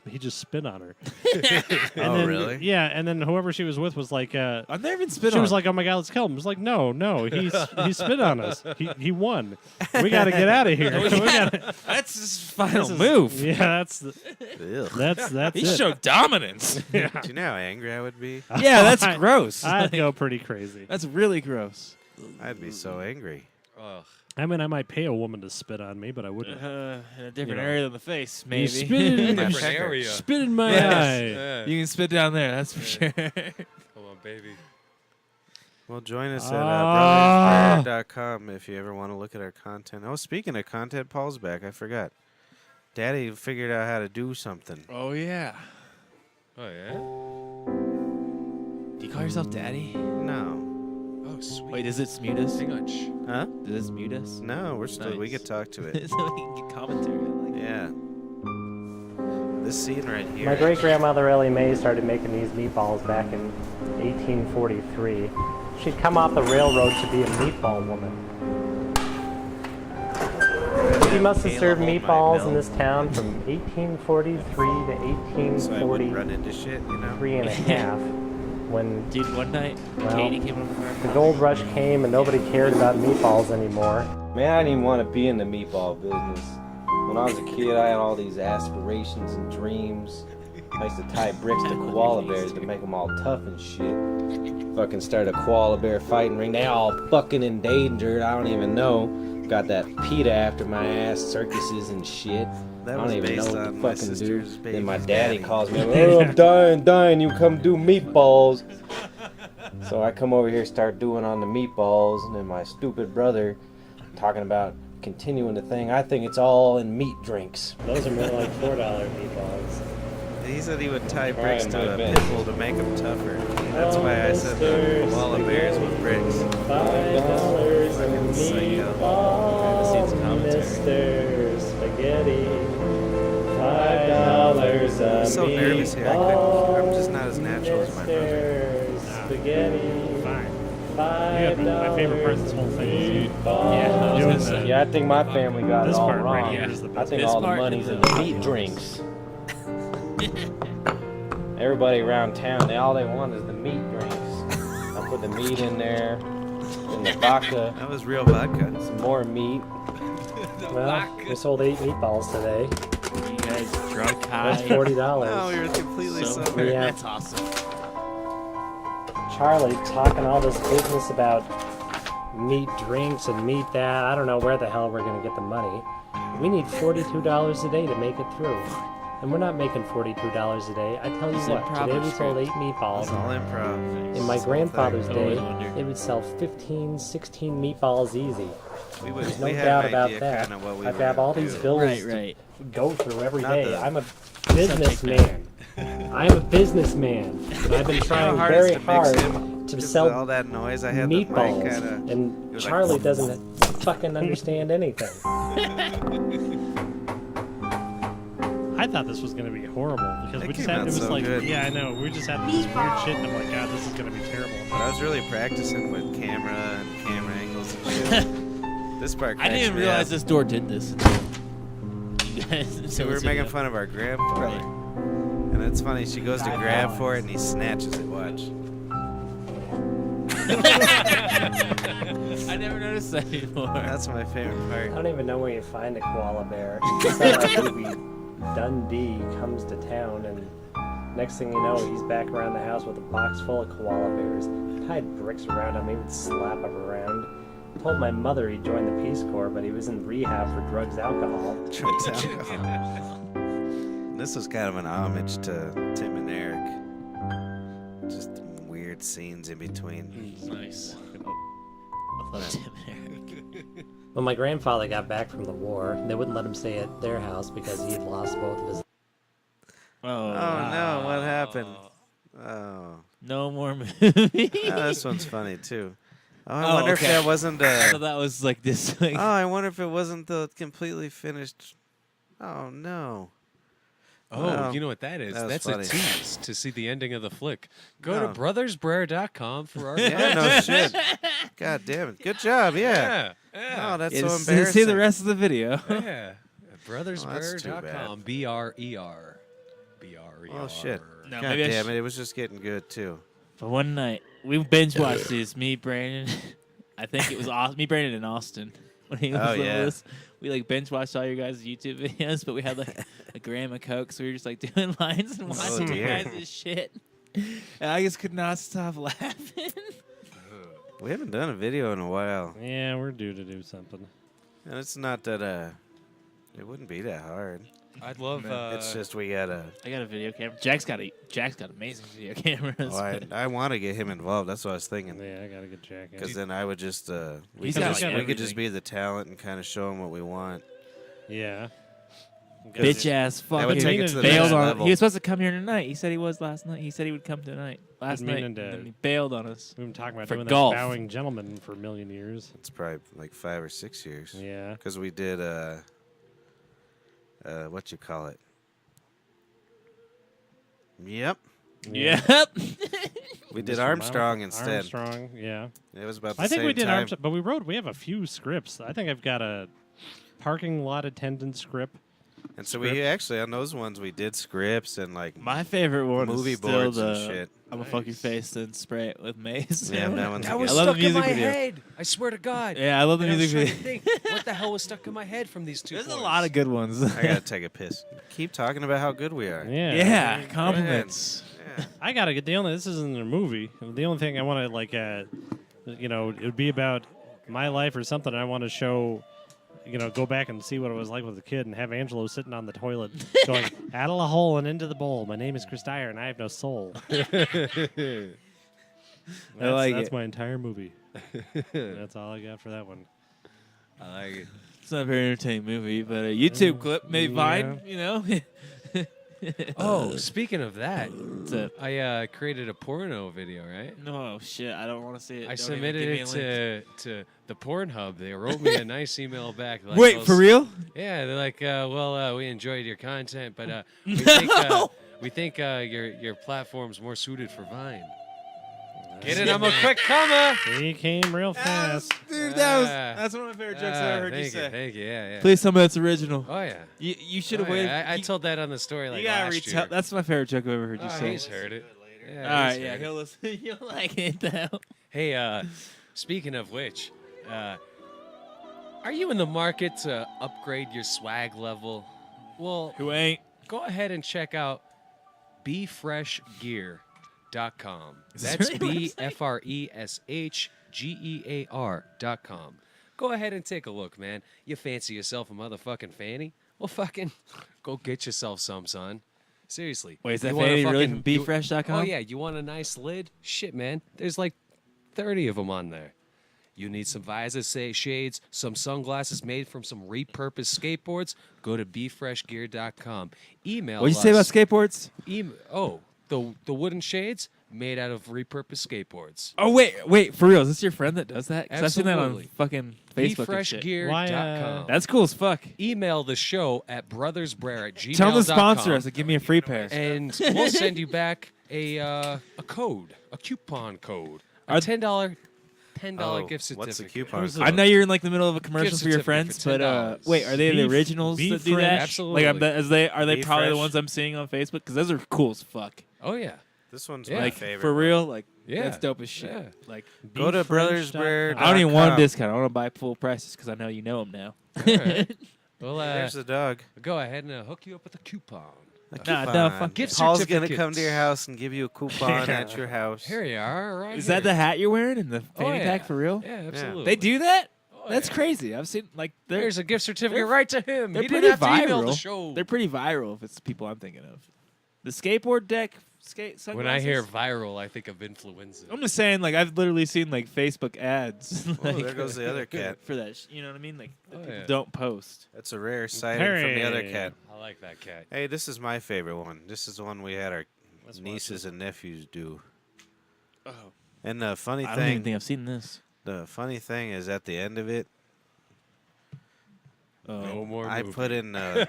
he just spit on her. And Oh, then, really? Yeah, and then whoever she was with was like, I've never been spit she on. was like, "Oh my god, let's kill him." I was like, "No, he spit on us. He won. We got to get out of here." We gotta, that's his final this is- move. Yeah, that's Ugh. He it. showed dominance. Do you know how angry I would be? Yeah, that's gross. I'd go pretty crazy. That's really gross. I'd be so angry. Ugh. I mean, I might pay a woman to spit on me, but I wouldn't. In a different You know. area than the face, maybe. spit in My my pecker. area. Spit in my Yes. eye. Yeah. You can spit down there, that's for Yeah. sure. Come on, baby. Well, join us at Ah. BrothersBrer.com if you ever want to look at our content. Oh, speaking of content, Paul's back. I forgot. Daddy figured out how to do something. Oh, yeah. Oh, yeah? Do you call yourself daddy? No. Oh, sweet. Wait, does it mute us? Hang on. Shh. Huh? Does it mute us? No, we're still. We Nice. could talk to it. So we can get commentary. I like it. Yeah. This scene right here. My great-grandmother Ellie Mae started making these meatballs back in 1843. She'd come off the railroad to be a meatball woman. She must have Kayla, served hold my meatballs in milk. this town from 1843 to So I wouldn't run 1843 into shit, you know? and a half, when Dude, one night, Well, Katie came over the gold rush came and nobody cared about meatballs anymore. Man, I didn't even want to be in the meatball business. When I was a kid, I had all these aspirations and dreams. I used to tie bricks to koala bears to make them all tough and shit. Fucking started a koala bear fighting ring. They all fucking endangered. I don't even know. Got that PETA after my ass, circuses and shit. That I was don't even know based what on to my fucking do. sister's Then my baby's daddy daddy. calls me, oh, I'm dying, you come do meatballs. So I come over here, start doing on the meatballs, and then my stupid brother talking about continuing the thing. I think it's all in meat drinks. Those are more like $4 meatballs. He said he would tie bricks Alright, to my a bad. pit bull to make them tougher. That's why I said the koala bears with bricks. $5 Fucking psycho. Behind-the-scenes commentary. Mr. Spaghetti. $5 a I'm so nervous here. I'm just not as natural as my brother. Mr. Spaghetti. Fine. My favorite part of this whole thing is Yeah, I was doing gonna say. that. Yeah, I think my family got This it all part right wrong. here is the I best. think This all the part money's is in the the meat drinks. Everybody around town, all they want is the meat drinks. I put the meat in there, in the vodka, That was real vodka. some more meat. Well, we sold 8 meatballs today. You guys drunk high. That's $40. No, we were completely So- sober. Yeah. That's awesome. Charlie talking all this business about meat drinks and meat that. I don't know where the hell we're going to get the money. We need $42 a day to make it through. And we're not making $42 a day. I tell you It's what, improv today we sold script. 8 meatballs. It's all improv. In my grandfather's I always day, wondered. it would sell 15, 16 meatballs easy. There's no we had doubt an about idea that. kinda what we I were have all gonna these do. bills Right, to right. go through every Not day. the- I'm a businessman. I'm a businessman. And I've been trying hard is very to mix hard in to 'Cause sell all that noise, I had the mic meatballs. kinda. And was like- Charlie doesn't fucking understand anything. I thought this was going to be horrible because It we just came had out it was so like good. yeah I know we just had this weird shit and I'm like God this is going to be terrible. But I was really practicing with camera and camera angles and shit. This part I didn't even cracks me realize up. this door did this. Until you guys. So we were making fun of our grandfather. Right. And it's funny, she goes to grab for it and he snatches it, watch. I never noticed that before. That's my favorite I part. don't even know where you find a koala bear. It's like our movie Dundee comes to town, and next thing you know, he's back around the house with a box full of koala bears. Tied bricks around him, he would slap him around. Told my mother he joined the Peace Corps, but he was in rehab for drugs, alcohol. Drugs, alcohol. This was kind of an homage to Tim and Eric. Just weird scenes in between. Nice. I love Tim and Eric. When my grandfather got back from the war, they wouldn't let him stay at their house because he had lost both of his. Oh, Oh no, what happened? Oh. No more movie. Oh, this one's funny too. Oh, I Oh, wonder okay. if that wasn't So that was like this. Like, Oh, I wonder if it wasn't the completely finished. Oh no. Oh, Well, you know what that is? that was That's funny. a tease to see the ending of the flick. Go No. to brothersbrer.com for our Yeah, no shit. God damn it. Good job. Yeah. yeah. Oh, that's yeah, so just embarrassing. see the rest of the video. Yeah. Oh, that's too Brothersbrer.com. bad. BRER. BRER. Oh shit. No, God maybe I damn sh- it. It was just getting good too. But one night we binge watched this. Me, Brandon. I think it was me, Brandon, and Austin. When he was Oh, little, yeah. we like binge watched all your guys' YouTube videos, but we had like a gram of coke, so we were just like doing lines and watching your dear. guys' shit. And I just could not stop laughing. We haven't done a video in a while. Yeah, we're due to do something. And it's not that it wouldn't be that hard. I'd love. It's just we gotta I got a video camera. Jack's got amazing video cameras. I want to get him involved. That's what I was thinking. Yeah, I gotta get Jack in. Because then I would just we He's could got, just, like, we could just everything. be the talent and kind of show him what we want. Yeah. Bitch ass fucking would take it to the bailed next on. level. He was supposed to come here tonight. He said he was last night. He said he would come tonight. Last Been night. meaning And to- then he bailed on us. We've been talking about For doing golf. that bowing gentleman for a million years. It's probably like 5 or 6 years. Yeah. Because we did what you call it? Yep. Yep. We did Mr. Armstrong Mount- instead. Armstrong, yeah. It was about the I think same we did time. Armstrong, but we have a few scripts. I think I've got a parking lot attendant script. And so we actually on those ones we did scripts and like My favorite one movie is still boards the and shit. I'm a fuck your face and spray it with mace. Yeah, that one's That good. was I love the stuck in music my video. head. I swear to God. Yeah, I love the And I was music trying video. to think, what the hell was stuck in my head from these two? There's a points? lot of good ones. I gotta take a piss. Keep talking about how good we are. Yeah. Yeah, compliments. Yeah. I gotta get this isn't a movie. The only thing I want to like, it would be about my life or something. I want to show, go back and see what it was like with a kid and have Angelo sitting on the toilet going out of a hole and into the bowl. My name is Chris Dyer and I have no soul. That's it. my entire movie. That's all I got for that one. I like it. It's not a very entertaining movie, but a YouTube clip, maybe Vine, Oh, speaking of that, What's up? I created a porno video, right? No, shit, I don't want to see it. I Don't even submitted give me it a link. to the Pornhub. They wrote me a nice email back. Like, Wait, "Well, for real? Yeah, they're like, we enjoyed your content, but we think your platform's more suited for Vine. Get it? I'm a quick comer. He came real fast. Dude, Ah. that's one of my favorite jokes I ever heard you Thank say. Thank you. Yeah, yeah. Please tell me that's original. Oh yeah. You should have Oh, waited. yeah. I you, told that on the story like you gotta last retell. year. That's my favorite joke I've ever heard you Oh, say. he's heard it. Yeah, All right, he's yeah, heard it. he'll listen. You'll like it though. Hey, speaking of which, are you in the market to upgrade your swag level? Well, Who ain't? go ahead and check out Be Fresh Gear. BrothersBrer.com. Is there That's really a website? BFRESHGEAR.com. Go ahead and take a look, man. You fancy yourself a motherfucking fanny? Well, fucking go get yourself some, son. Seriously. Wait, is that You want a fanny really fucking- from you- BeFresh.com? Oh, yeah. You want a nice lid? Shit, man. There's like 30 of them on there. You need some visors, say shades, some sunglasses made from some repurposed skateboards? Go to BeFreshGear.com. Email What'd you say about us. skateboards? The wooden shades made out of repurposed skateboards. Oh, wait, for real? Is this your friend that does that? 'Cause I've seen that on Absolutely. fucking Facebook and shit. BeFreshGear.com. That's cool as fuck. Email the show at BrothersBrer@gmail.com. Tell them to sponsor us and give me a free pair. And we'll send you back a code, a coupon code, a Are- $10 Oh, gift certificate. what's the coupon? Who's code? I know you're in like the middle of a commercial Gift for your certificate friends, for but $10. wait, are they the Beef- originals that Beef do that? Fresh. Absolutely. Like, are they Beef probably the Fresh. ones I'm seeing on Facebook? Because those are cool as fuck. Oh, yeah. This one's Yeah. my Like favorite. for real, like Yeah. that's dope as shit. Yeah. Like Go to BeefFresh.com. BrothersBrer. I don't even want a discount. I want to buy full prices because I know you know them now. All right. Well, There's the dog. go ahead and hook you up with a coupon. Nah, Coupon. no, fuck Gift Paul's gonna certificates. come to your house and give you a coupon at your house. Here you are, right Is here. that the hat you're wearing and the Oh, fanny yeah. pack for real? Yeah, absolutely. They do that? Oh, That's yeah. crazy. I've seen like There's a gift certificate they're- right to him. they're He pretty didn't have to email the viral. show. They're pretty viral if it's the people I'm thinking of. The skateboard deck sunglasses. When I hear viral, I think of influenza. I'm just saying, like I've literally seen like Facebook ads. Oh, like, there goes the other cat. for that. You know what I mean? Like that Oh, people yeah. don't post. That's a rare sighting from the other Hey. cat. I like that cat. Hey, this is my favorite one. This is the one we had our Let's watch nieces and nephews do. Oh, And the funny I don't even thing, think I've seen this. the funny thing is at the end of it, No more I movie. put in the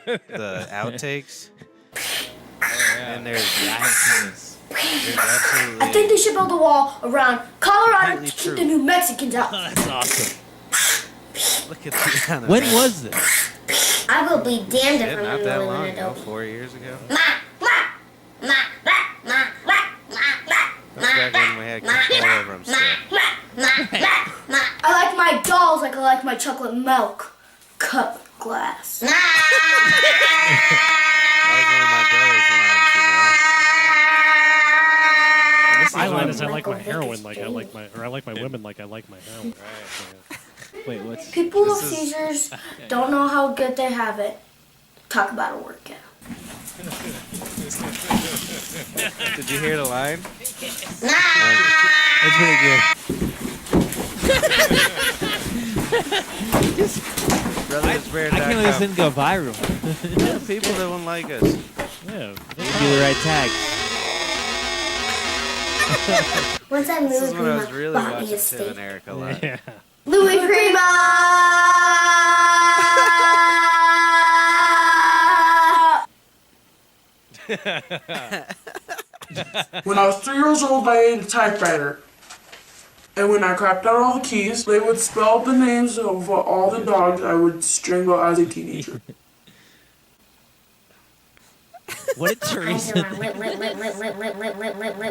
outtakes, and there's Yeah, I haven't seen this. absolutely. I think they should build a wall around Colorado Completely to keep true. the New Mexicans out. That's awesome. Look at the When was this? I will be damned if Shit, I'm not gonna that live long in ago, Adobe. 4 years ago. Ma, ma, ma, ma, ma, ma, ma, ma, That's back when we had control over them still. I like my dolls like I like my chocolate milk. Cup glass. That was one of my brother's lines, you know. And this My line one- is I like my Michael heroin Vickers like I like my, or I like my women like I like my heroin. Wait, what's? People with This is- seizures don't know how good they have it. Talk about a workout. Did you hear the line? That's pretty good. BrothersBrer.com. I can't believe this didn't go viral. People that won't like us. Yeah. Do the right tag. Once I This is moved, when I was we really bought me watching a Tim steak. and Eric a lot. Yeah. Louis Prima! When I was 3 years old, I ate a typewriter. And when I cracked out all the keys, they would spell the names of all the dogs I would strangle as a teenager. What did Teresa?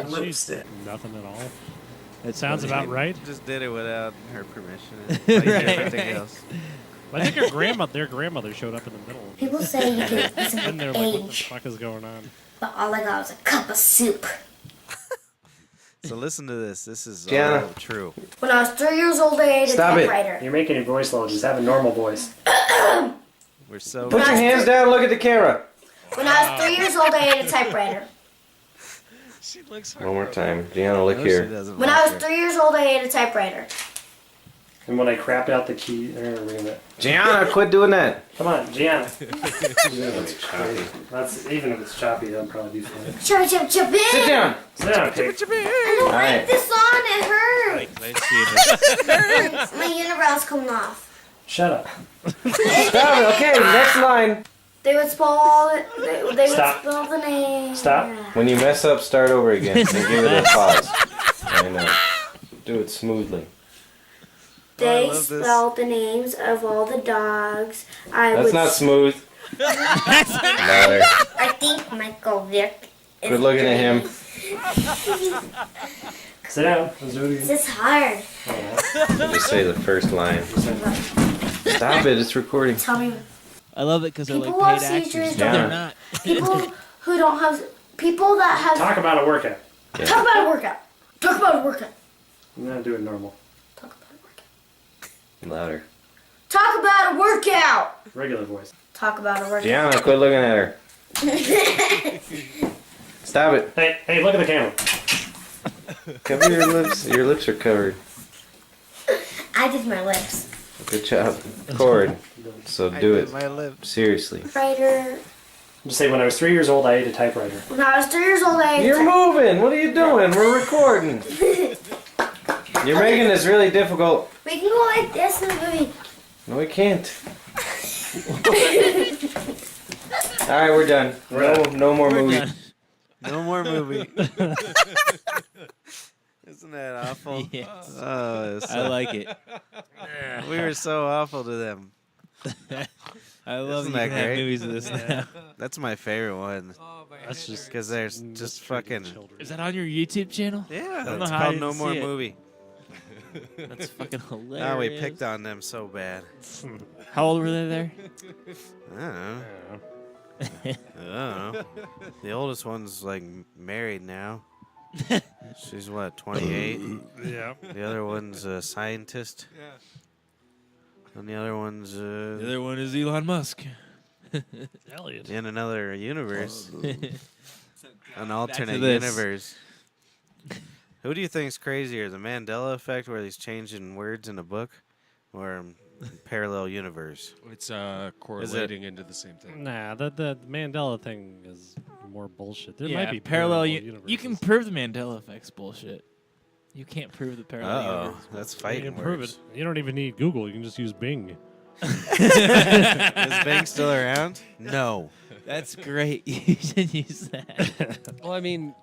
Lipstick. Nothing at all. That Sounds about right. Just did it without her permission. Like everything else. I think their grandmother showed up in the middle. People say you can listen And they're to like, what the age, fuck is going on? but all I got was a cup of soup. So listen to this. This is Gianna. all true. When I was 3 years old, I ate a Stop it. typewriter. You're making your voice low. Just have a normal voice. We're so. Put your hands down. Look at the camera. When I was 3 years old, I ate a typewriter. She looks One more time, Gianna. Look No, she here. doesn't When like I was her. 3 years old, I ate a typewriter. And when I crapped out the key, wait a minute. Gianna, quit doing that. Come on, Gianna. That's even if it's choppy, that'll probably be fine. Chop, chop, chop Sit it! down. Sit down, pig. I don't All right. like this on, it hurts. Let's see it. My unibrow's coming off. Shut up. Stop it. Okay, next line. They would spell all it. They would Stop. spell the name. Stop. When you mess up, start over again and give it a pause. I know. Do it smoothly. They love this. spelled the names of all the dogs. That's not smooth. Mother. I think Michael Vick. is Quit looking at him. Sit down. Let's do it again. This is hard. Just say the first line. Stop it. It's recording. Tell me, I love it because they're like People with paid actors. seizures No, don't- they're not. people who don't have, people that have, Talk about a workout. Yeah. Talk about a workout. Talk about a workout. I'm gonna do it normal. Talk about a workout. Louder. Talk about a workout. Regular voice. Talk about a workout. Gianna, quit looking at her. Stop it. Hey, look at the camera. Cover your lips. Your lips are covered. I did my lips. Good job. Cord. So do it. My lips. Seriously. Writer. Just say when I was 3 years old, I ate a typewriter. When I was 3 years old, I ate You're moving. What are you doing? We're recording. You're making this really difficult. We can go like this in the movie. No, we can't. All right, we're done. No more movie. done. No more movie. Isn't that awful? Yes. Oh, it's I so- like it. we were so awful to them. I love Isn't that you that can have great? movies of this now. That's my favorite one. That's just Because they're just mistreating fucking. children. Is that on your YouTube channel? Yeah, don't know it's how I called didn't No More see it. Movie. That's fucking hilarious. Oh, we picked on them so bad. How old were they there? I don't know. I don't know. The oldest one's like married now. She's what, 28? Yeah. The other one's a scientist. And the other one's The other one is Elon Musk. Elliot. in another universe. An alternate this. universe. Who do you think's crazier, the Mandela effect where he's changing words in a book, or parallel universe? It's correlating into the same thing. Nah, the Mandela thing is more bullshit. There Yeah, might be parallel. universes. You can prove the Mandela effect's bullshit. You can't prove the parallel. Uh-oh, universe. that's You fighting can prove words. it. You don't even need Google. You can just use Bing. Is Bing still around? No. That's great. You should use that. Well, I mean,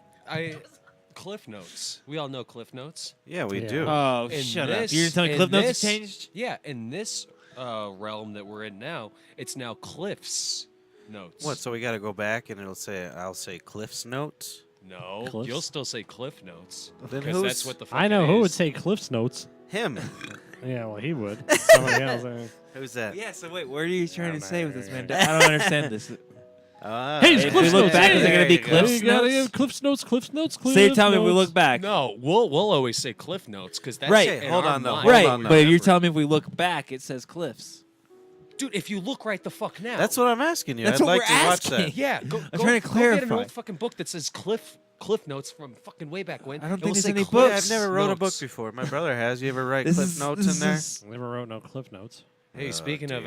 Cliff Notes. We all know Cliff Notes. Yeah, we Yeah. do. Oh, In shut up! this- You're telling me in Cliff Notes have this- changed? Yeah, in this realm that we're in now, it's now Cliff's Notes. What? So we got to go back and I'll say Cliff's Notes. No, Cliff's? you'll still say Cliff Notes. Then Because that's what the fuck I know it who is. would say Cliff's Notes. Him. Yeah, well, he would. Somebody else. Who's that? Yeah. So wait, what are you trying to don't say know. with this Mandela? I don't understand this. Hey, If we Cliff's look Notes. back, is it Hey, gonna be there you go. Cliff's you gotta Notes? have Cliff's Notes, Cliff's Notes, Cliff's So you're telling me if we Notes. look back? No, we'll always say Cliff Notes because that's Right, in hold our on, though. mind. Hold Right, on, but if you're Remember. telling me if we look back, it says Cliffs. Dude, if you look right the fuck now. That's what I'm asking you. That's I'd what like we're to watch asking. that. Yeah, go, I'm go, trying to go get an clarify. old fucking book that says Cliff Notes from fucking way back when. I don't It think will there's say any Cliff's Yeah, books. I've never wrote a book Notes. before. My brother has. You ever write This Cliff is- Notes this in there? is- Never wrote no Cliff Notes. Hey, speaking of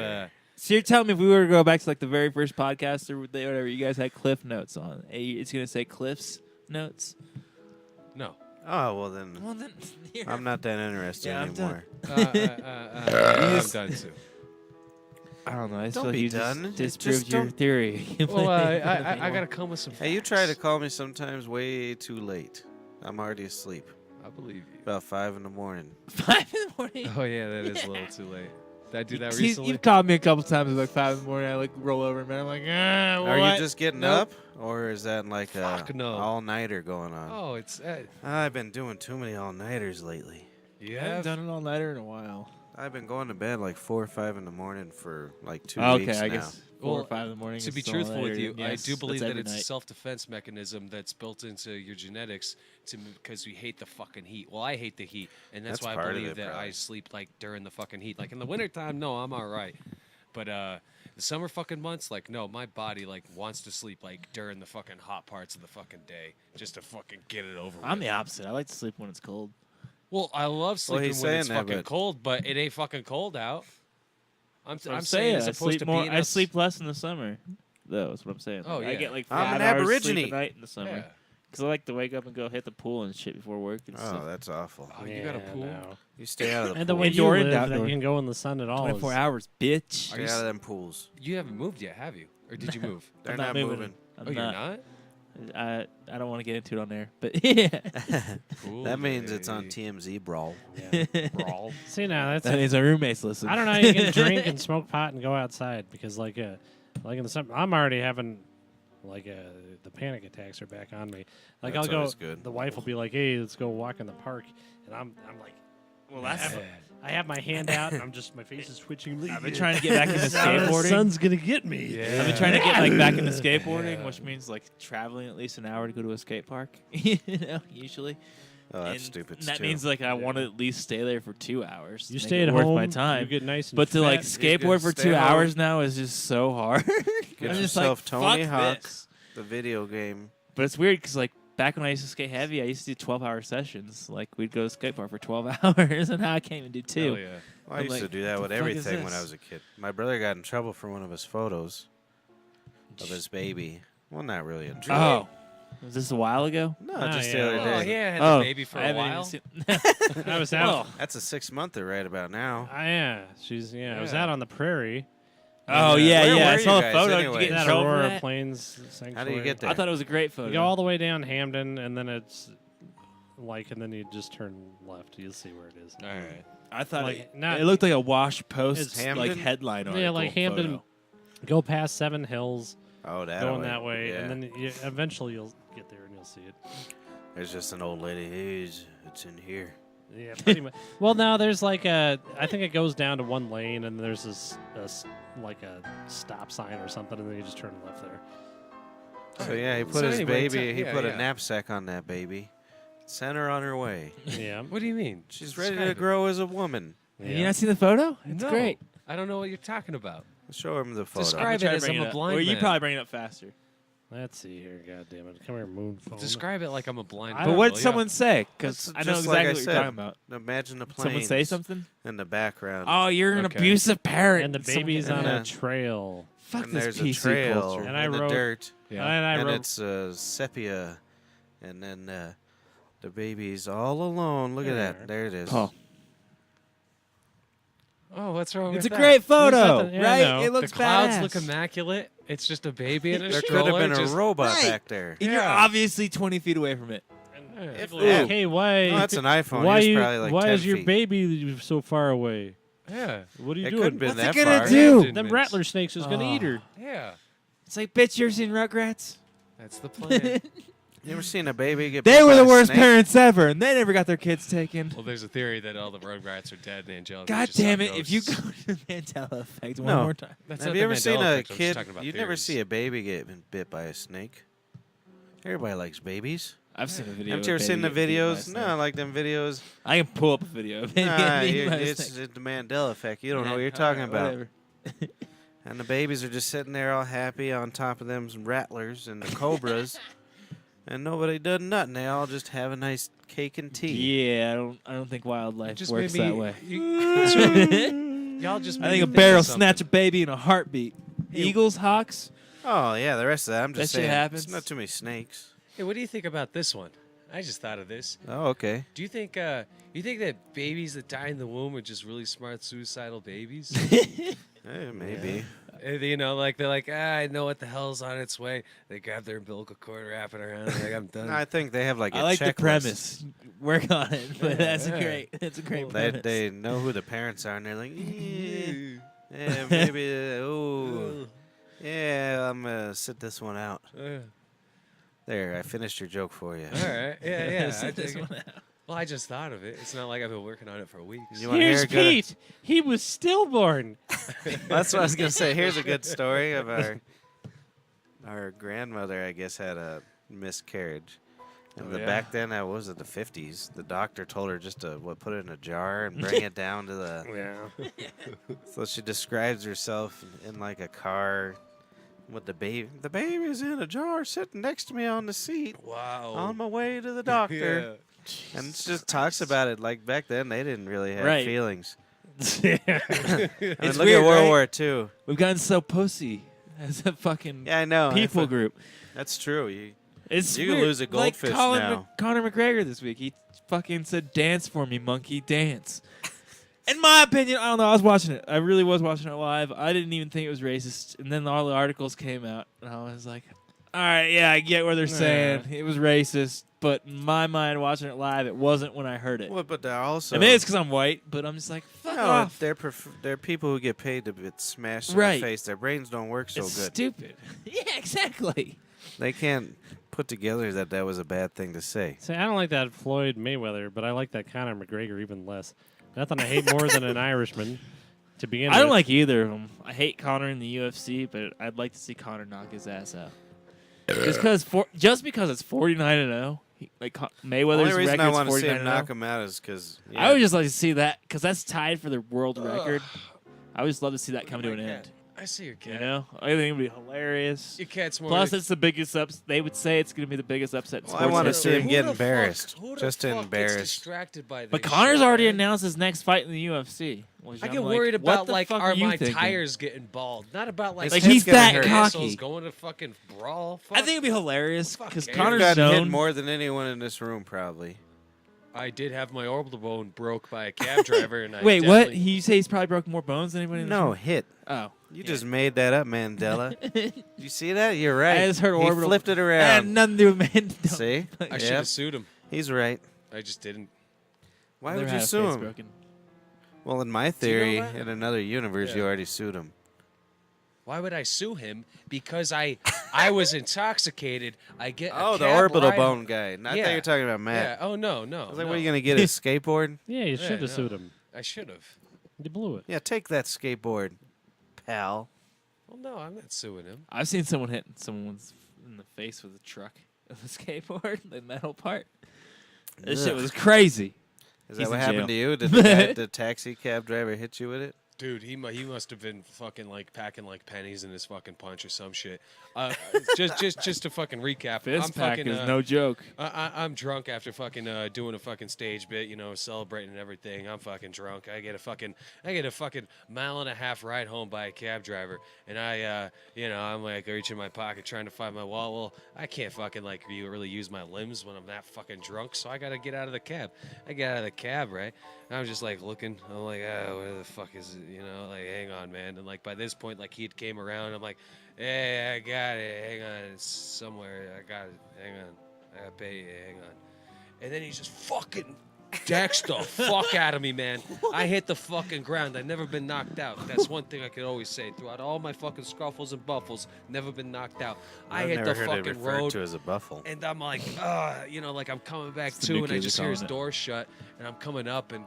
So you're telling me if we were to go back to like the very first podcast or whatever, you guys had Cliff Notes on. It's gonna say Cliff's Notes. no. Oh, well then, Well then, I'm not that interested Yeah, I'm anymore. I'm done too. I don't know. I just Don't feel like be you done. just Just disproved your don't- theory. Well, I gotta come with some. Hey, you try to facts. call me sometimes way too late. I'm already asleep. I believe you. About 5 in the morning. 5 in the morning. Oh yeah, that is a little too late. Did I do that See, recently? you've called me a couple times at like 5 in the morning. I like roll over and I'm like, Are what? you just getting Nope. up, or is that like Fuck a no. all-nighter going on? Oh, it's I've been doing too many all-nighters lately. you I haven't have. done it all nighter in a while. I've been going to bed like 4 or 5 in the morning for like 2 Okay, weeks I now. guess 4 or Well, 5 in the morning. To is be still truthful with all-nighter. you, Yes, I do believe that's that every it's a night. self-defense mechanism that's built into your genetics because we hate the fucking heat. Well, I hate the heat, and that's That's why I part of believe it, that I probably. sleep like during the fucking heat. Like in the wintertime, no, I'm all right. But the summer fucking months, like no, my body like wants to sleep like during the fucking hot parts of the fucking day just to fucking get it over I'm with. the opposite. I like to sleep when it's cold. Well, I love sleeping he's when it's saying that, fucking but- cold, but it ain't fucking cold out. I'm That's what saying as I opposed sleep to more. being I outs- sleep less in the summer. Though that's what I'm saying. Oh, Like, I yeah. get like I'm 5 an hours sleep aborigine. a night in the summer. Yeah. Because I like to wake up and go hit the pool and shit before work and Oh, stuff. that's awful. Oh, you got a Yeah, pool? no. You stay out of the And the pool. way Indoor you and live, outdoor. that you can go in the sun at all. 24 is- hours, bitch. Stay out of them pools. You haven't moved yet, have you? Or did you move? They're I'm not moving. moving. I'm Oh, you're not? I don't want to get into it on there, but yeah. Cool, That means it's on hey. TMZ, brawl. Brawl. See now that's That means our roommates listen. I don't know. You can drink and smoke pot and go outside because like in the summer, I'm already having like the panic attacks are back on me. Like That's I'll go. always good. The wife will be like, "Hey, let's go walk in the park," and I'm like, Well, that's I have my hand out, and my face is twitching. I've been trying to get back into The skateboarding. sun's gonna get me. Yeah. I've been trying to get like back into skateboarding, which means like traveling at least an hour to go to a skate park. Usually. Oh, that's And stupid. That too. means like I want to at least stay there for 2 hours. You to stay make at it worth home. my time. You get nice and But to like fat. You skateboard can for stay 2 home. hours now is just so hard. Get I'm just yourself like, Tony fuck Hawk, this. the video game. But it's weird because like back when I used to skate heavy, I used to do 12-hour sessions. Like we'd go to skate park for 12 hours, and now I can't even do 2. Hell yeah. Well, I I'm used to like, do that what with the fuck is everything when I this? was a kid. My brother got in trouble for one of his photos of his baby. Well, not really in trouble. Oh, was this a while ago? No, Oh, just yeah. the other Oh, day. yeah, I had Oh, the baby for I a haven't even while. seen- I was out. That's a 6-monther right about now. Yeah, I was Yeah. out on the prairie. Oh yeah, Where yeah. I were saw you the guys photo. Did you anyway? get in That trouble for Aurora that? Plains Sanctuary. How do you get there? I thought it was a great photo. You go all the way down Hamden, and then it's and then you just turn left. You'll see where it is. All right. I thought Like, it, not- it looked like a Wash Post It's like Hamden? headline article. Yeah, like Hamden. photo. Go past Seven Hills, Oh, going that way, Yeah. and then eventually you'll get there and you'll see it. There's just an old lady. Hey, it's in here. Yeah, pretty much. Well, now there's like I think it goes down to one lane, and there's like a stop sign or something, and then you just turn left there. So yeah, he put So his anyway, baby. He yeah, put yeah. a knapsack on that baby. Sent her on her way. Yeah. What do you mean? She's ready Describe to it. grow as a woman. Have you not seen the photo? It's No. great. I don't know what you're talking about. Show him the photo. Describe it as I'm a blind Or you man. probably bring it up faster. Let's see here. God damn it! Come here, moon phone. Describe it like I'm a blind I man. But don't what will did ya? someone say? Because That's I know just like exactly I what said. you're talking about. Imagine the planes. Someone say something? in the background. Oh, you're an Okay. abusive parent. And the Someone- baby's on Yeah. a trail. Fuck and this there's a PC trail culture. And I in the wrote- dirt, Yeah. And I and wrote, it's sepia, and then the baby's all alone. Look at that. There it is. Paul. Oh, what's wrong It's a with that? great photo, nothing- yeah, I right? know. It The looks clouds badass. look immaculate. It's just a baby in a There could stroller. have been a just- robot Right. back there. And you're Yeah. obviously 20 feet away from it. and people Ooh. are like, hey, why? No, that's an iPhone. why He was you? probably like why 10 is your feet. baby so far away? Yeah. What are you It doing? couldn't been What's that it gonna far. do? Abandonment. Them rattler snakes is gonna eat her. Yeah. It's like, bitch, you ever seen Rugrats? That's the plan. You ever seen a baby get? They bit were by the a worst snake? parents ever, and they never got their kids taken. Well, there's a theory that all the Rugrats are dead and angelic. God damn it! If you go to the Mandela effect one No. more time, That's Have not you the ever seen Mandela a effect, I'm just kid? talking about You'd never theories. see a baby get bit by a snake. Everybody likes babies. I've seen a video. Haven't of you a ever seen the baby getting videos? eaten by a No, snake. like them videos. I can pull up a video. Of baby Nah, getting eaten by a it's snake. the Mandela effect. You don't know what Yeah, you're talking alright, about. whatever. And the babies are just sitting there all happy on top of them rattlers and the cobras, and nobody does nothing. They all just have a nice cake and tea. Yeah, I don't think wildlife Just works made me- that way. Y'all just. I made think me a of bear will something. snatch a baby in a heartbeat. Eagles, hawks. Oh yeah, the rest of that I'm just That shit saying. happens. It's not too many snakes. Hey, what do you think about this one? I just thought of this. Oh okay. Do you think that babies that die in the womb are just really smart suicidal babies? Maybe. You know, like they're like, I know what the hell's on its way. They grab their umbilical cord, wrap it around, and like I'm done. No, I think they have like a I like the checklist. premise. Work on it, but that's Yeah. a great. That's a great They premise. they know who the parents are, and they're like, yeah, maybe. Oh, yeah, I'm gonna sit this one out. There, I finished your joke for you. All right, yeah. I Sit this dig it. one out. Well, I just thought of it. It's not like I've been working on it for weeks. You wanna hear Here's a good- Pete. He was stillborn. That's what I was gonna say. Here's a good story of our grandmother. I guess had a miscarriage, and Oh, yeah? back then that was it the 50s. The doctor told her just to put it in a jar and bring it down to the. Yeah. So she describes herself in like a car with the baby. The baby's in a jar sitting next to me on the seat Wow. on my way to the doctor. Yeah. And it just talks about it like back then they didn't really have Right. feelings. yeah. I mean, It's look weird, at World right? War II. We've gotten so pussy as a fucking Yeah, I know. people group. That's true. You It's You can weird. lose a goldfish like now. Conor McGregor this week. He fucking said, "Dance for me, monkey, dance." In my opinion, I don't know. I was watching it. I really was watching it live. I didn't even think it was racist. And then all the articles came out, and I was like, "All right, yeah, I get what they're saying. It was racist." But in my mind, watching it live, it wasn't when I heard it. well, but they're also. I mean, it's because I'm white, but I'm just like, fuck no, off. they're people who get paid to get smashed in Right. the face. Their brains don't work so It's good. stupid. Yeah, exactly. They can't put together that was a bad thing to say. See, I don't like that Floyd Mayweather, but I like that Conor McGregor even less. Nothing I hate more than an Irishman. To begin I don't with. like either of them. I hate Conor in the UFC, but I'd like to see Conor knock his ass out. Just because it's 49-0, like Mayweather's Only reason I record's want to see him 49-0. knock him out is because I would just like to see that because that's tied for the world record. I would just love to see that come to an end. I see your cat. You know, I think it'd be hilarious. Your cat's more. Plus, it's the biggest upset. They would say it's going to be the biggest upset in Well, I sports want to history. see him get Who the embarrassed. fuck- who the Just to fuck gets embarrass. distracted by But this Connor's shit, already man? announced his next fight in the UFC. I get worried what about the like fuck are you my thinking? tires getting bald, not about like Like, some he's fucking that assholes cocky. going to fucking brawl. I Fuck. think it'd be hilarious Fuck because yeah. You've Connor's gotten hit known. more than anyone in this room, probably. I did have my orbital bone broke by a cab driver, and I Wait, what? definitely- You say he's probably broken more bones than anybody in this No, room? hit. Oh. You just made that up, Mandela. You see that? You're right. I just heard he orbital. flipped it Had around. nothing to do with man. See? I should have sued him. He's right. I just didn't. Why Never would had you a sue face him? broken. Well, in my you know theory, that? in another universe, Yeah. you already sued him. Why would I sue him? Because I was intoxicated. I get a Oh, the cab orbital ride- bone guy. I thought you Yeah. were talking about Yeah. Matt. Oh no, no. I was like, no. what are you going to get, a skateboard? Yeah, you should have no. sued him. I should have. You blew it. Yeah, take that skateboard, pal. Well, no, I'm not suing him. I've seen someone hit someone's in the face with a truck, with a skateboard, the metal part. This shit Ugh. was crazy. Is He's that what in happened to jail. you? Did the taxi cab driver hit you with it? Dude, he must have been fucking like packing like pennies in his fucking punch or some shit. Just to fucking recap, Fist I'm pack fucking is no joke. I'm drunk after fucking doing a fucking stage bit, you know, celebrating and everything. I'm fucking drunk. I get a fucking mile and a half ride home by a cab driver, and I'm like reaching my pocket trying to find my wallet. Well, I can't fucking like really use my limbs when I'm that fucking drunk, so I gotta get out of the cab. I get out of the cab, right? And I'm just like looking. I'm like, oh, where the fuck is it? You know, like hang on, man. And like by this point, like he came around. I'm like, hey, I got it. Hang on, it's somewhere. I got it. Hang on. I gotta pay you. Hang on. And then he just fucking decks the fuck out of me, man. I hit the fucking ground. I've never been knocked out. That's one thing I could always say. Throughout all my fucking scuffles and buffles, never been knocked out. I I've hit never the heard it fucking referred road. to as a buffle. And I'm like, like I'm coming back the to, new and I kids just are hear his calling it. door shut, and I'm coming up, and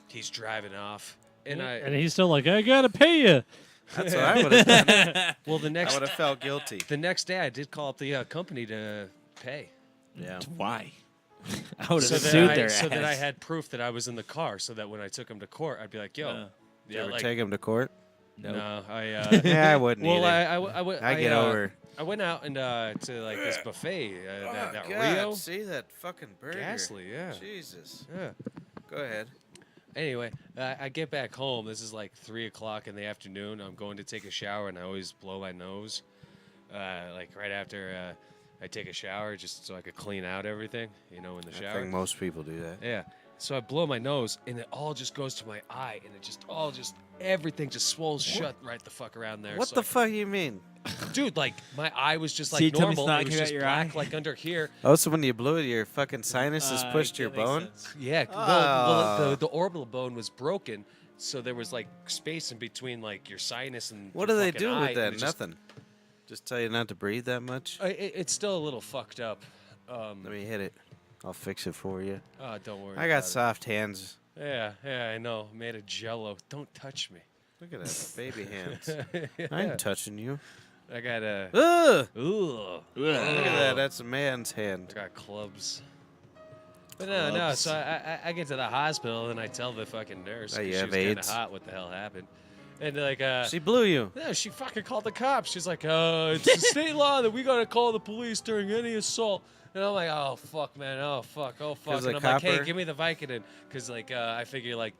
he's driving off. And And he's still like, I gotta pay you. That's what I would have done. well, the I next would have felt guilty. the next day, I did call up the company to pay. Yeah. Why? I would have So sued that, their I, so ass. that I had proof that I was in the car, so that when I took him to court, I'd be like, "Yo, Uh, Did you ever like, take him to court? Nope. no, I." Yeah, I wouldn't well, either. I get over. I went out and to like this buffet, that God, Rio. see that fucking burger. Ghastly, yeah. Jesus. Yeah. Go ahead. Anyway, I get back home. This is like 3 o'clock in the afternoon. I'm going to take a shower, and I always blow my nose, like right after I take a shower, just so I could clean out everything, you know, in the I shower. think most people do that. Yeah. So I blow my nose, and it all just goes to my eye, and it just everything just swells shut right the fuck around there. What So the I- fuck you mean? Dude, like my eye was just So like you tell me normal. snot It was came out just your black, eye? like under here. Oh, so when you blew it, your fucking sinuses pushed your that makes bone? sense. Yeah. The orbital bone was broken, so there was like space in between like your sinus and. What your do they fucking do eye, with and that? it just- Nothing. Just tell you not to breathe that much? It's still a little fucked up. Let me hit it. I'll fix it for you. Don't worry. I got about soft hands. it. Yeah, I know. Made of Jello. Don't touch me. Look at that. Baby hands. I ain't touching you. I got a. Ugh! Ooh. Look at that. That's a man's hand. I got clubs. But no. So I get to the hospital and I tell the fucking nurse. Oh, 'cause you she have was kinda AIDS? hot. What the hell happened? And like, She blew you. no, she fucking called the cops. She's like, it's the state law that we gotta call the police during any assault. And I'm like, oh fuck, man, oh fuck. 'Cause And the I'm like, hey, copper- give me the Vicodin, because like I figure like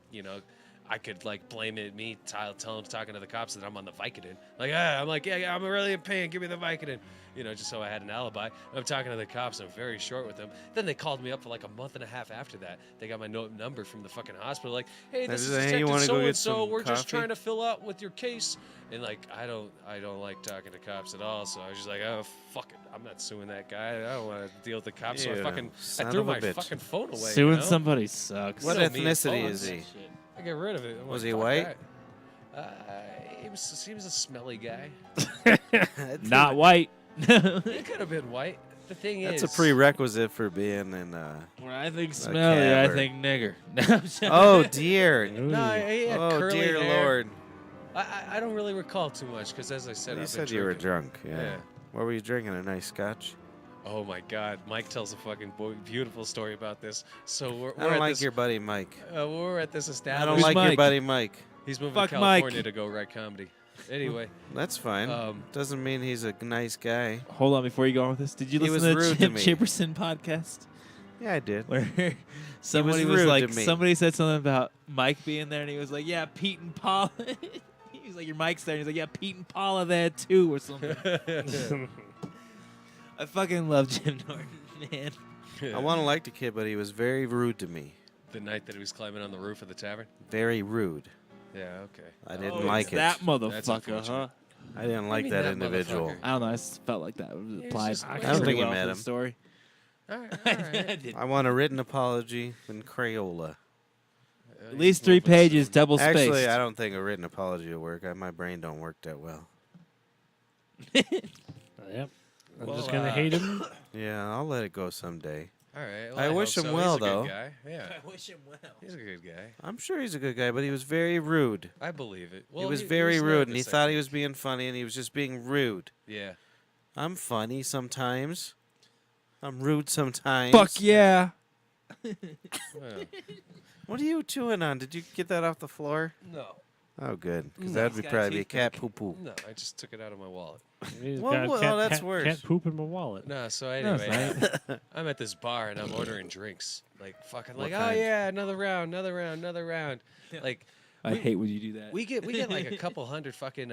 I could like blame it me talking to the cops that I'm on the Vicodin. Like, I'm like, yeah, I'm really in pain. Give me the Vicodin. Just so I had an alibi. I'm talking to the cops. I'm very short with them. Then they called me up for like a month and a half after that. They got my number from the fucking hospital. Like, hey, this is Hey, you Detective wanna go so get and so. some We're just coffee?" trying to fill out with your case. And like, I don't like talking to cops at all. So I was just like, oh fuck it. I'm not suing that guy. I don't want to deal with the cops. So I You fucking son threw of a my bitch. fucking phone away. Suing somebody sucks. What know me, ethnicity phones. is he? I get rid of it. I'm Was like, he fuck white? that. He was a smelly guy. Not white. He could have been white. the thing That's is, a prerequisite for being in. When I think smelly, I cab or- think nigger. No, I'm joking. Oh dear. No, he had Oh curly dear hair. Lord. I don't really recall too much because, as I said, You I've said been you were drinking. drunk. Yeah. Yeah. What were you drinking? A nice scotch? Oh my God, Mike tells a fucking beautiful story about this. So we're I don't at like this, your buddy Mike. we're at this I establishment. don't Who's like your Mike? buddy Mike. He's moving Fuck to California Mike. to go write comedy. Anyway, That's fine. Doesn't mean he's a nice guy. Hold on, before you go on with this, did you He listen was to rude the to me. Chipperson podcast? Yeah, I did. Where somebody was was rude like, to me. somebody said something about Mike being there, and he was like, "Yeah, Pete and Paula." He's like, "Your Mike's there." And he's like, "Yeah, Pete and Paula there too," or something. I fucking love Jim Norton, man. I want to like the kid, but he was very rude to me. the night that he was climbing on the roof of the tavern. Very rude. Yeah, okay. I didn't Oh, like it's it. that That's motherfucker, huh? unfortunate. I didn't like mean that that individual. motherfucker? I don't know. I just felt like that was He's applied. just- I don't pretty think you well met to the him. story. All right, all I right. did. I want a written apology in Crayola. At least 3 pages, double spaced. Actually, I don't think a written apology will work. My brain don't work that well. Yep. I'm just gonna hate him. Yeah, I'll let it go someday. All right. Well, I wish hope him so. well, He's a though. Good guy. Yeah, I wish him well. he's a good guy. I'm sure he's a good guy, but he was very rude. I believe it. Well, he was he very was not rude, and he this thought he second. was being funny, and he was just being rude. Yeah. I'm funny sometimes. I'm rude sometimes. Fuck yeah. Well, What are you chewing on? Did you get that off the floor? no, Oh, good. Because No. that He's would got probably be a toothpick. cat poo-poo. no. I just took it out of my wallet. He's Well, got well, that's worse. Cat poop in my wallet. No, so No, it's anyway, I'm at this bar and I'm ordering drinks. Like fucking, What like, oh kind? yeah, another round, another round, another round. Like I hate when you do that. we get like a couple hundred fucking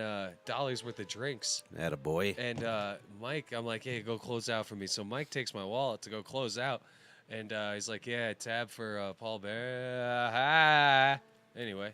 dollars worth of drinks. Attaboy. And Mike, I'm like, hey, go close out for me. So Mike takes my wallet to go close out, and he's like, yeah, tab for Paul Bear. Anyway,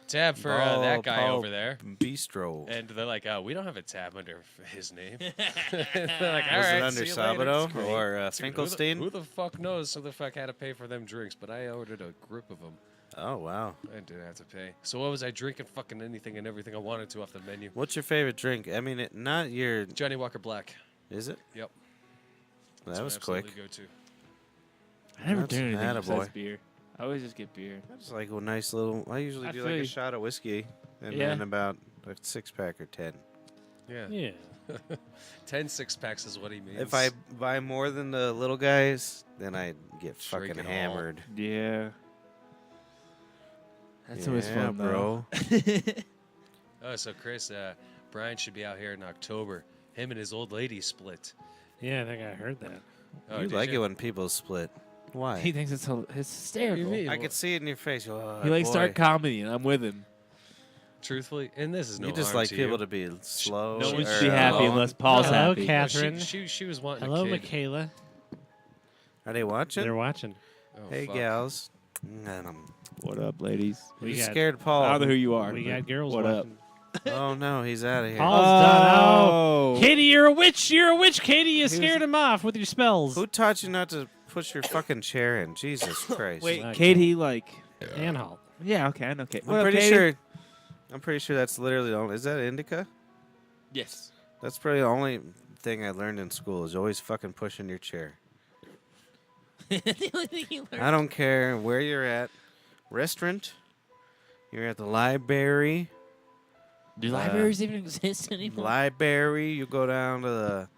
tab for that guy Paul over there. Bistro. And they're like, we don't have a tab under his name. They're like, all Was right, it under see you later." Sabado It's great. or Dude, Finkelstein? Who the fuck knows who the fuck had to pay for them drinks? But I ordered a group of them. Oh, wow. I didn't have to pay. So what was I drinking? Fucking anything and everything I wanted to off the menu. What's your favorite drink? I mean, not your... Johnny Walker Black. Is it? Yep. That That's my was quick. absolutely go-to. I never That's do anything attaboy. besides beer. I always just get beer. That's like a nice little... I usually I do feel like a you. shot of whiskey and Yeah. then about a 6-pack or 10. Yeah. Yeah. 10 6-packs is what he means. If I buy more than the little guys, then I get Drink fucking it all. hammered. Yeah. That's always Yeah, fun, bro. Oh, so Chris, Brian should be out here in October. Him and his old lady split. Yeah, I think I heard that. Oh, You did like you? it when people split. Why? He thinks it's hysterical. mean? I could see it in your face. Oh, He likes boy. dark comedy, and I'm with him. Truthfully, and this is no You just harm like to people you. to be slow. No one or should be happy alone. unless Paul's Hello, happy. Cat. No, Catherine. she was wanting Hello, a kid. Michaela. Are they watching? They're watching. Oh, Hey, fuck. gals. What up, ladies? You got- scared I Paul. don't know who you are. We but got girls What up? watching. Oh, no, he's out of here. Paul's done. Oh. Oh, Katie, you're a witch. You're a witch, Katie. You Who's- scared him off with your spells. Who taught you not to push your fucking chair in? Jesus Christ. Wait, Not Katie, like. And halt. Yeah, okay, I know Katie. What I'm up, pretty Katie? sure. I'm pretty sure that's literally the only. Is that indica? Yes. That's probably the only thing I learned in school is always fucking pushing your chair. The only thing you learned. I don't care where you're at. Restaurant. You're at the library. Do libraries even exist anymore? Library. You go down to the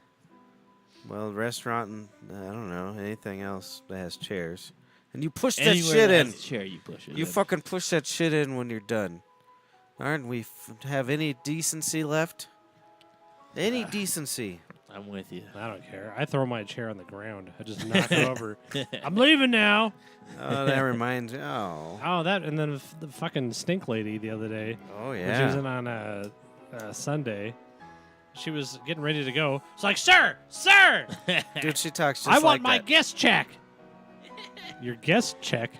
restaurant and I don't know anything else that has chairs, and you push that Anywhere shit that in. has a chair, you push it. You in. fucking push that shit in when you're done. Aren't we have any decency left? Any decency? I'm with you. I don't care. I throw my chair on the ground. I just knock it over. I'm leaving now. Oh, that reminds me. Oh. Oh, that and then the fucking stink lady the other day. Oh, When she was yeah. in on a Sunday. She was getting ready to go. It's like, sir, Dude, she talks just I want like my that. guest check. Your guest check?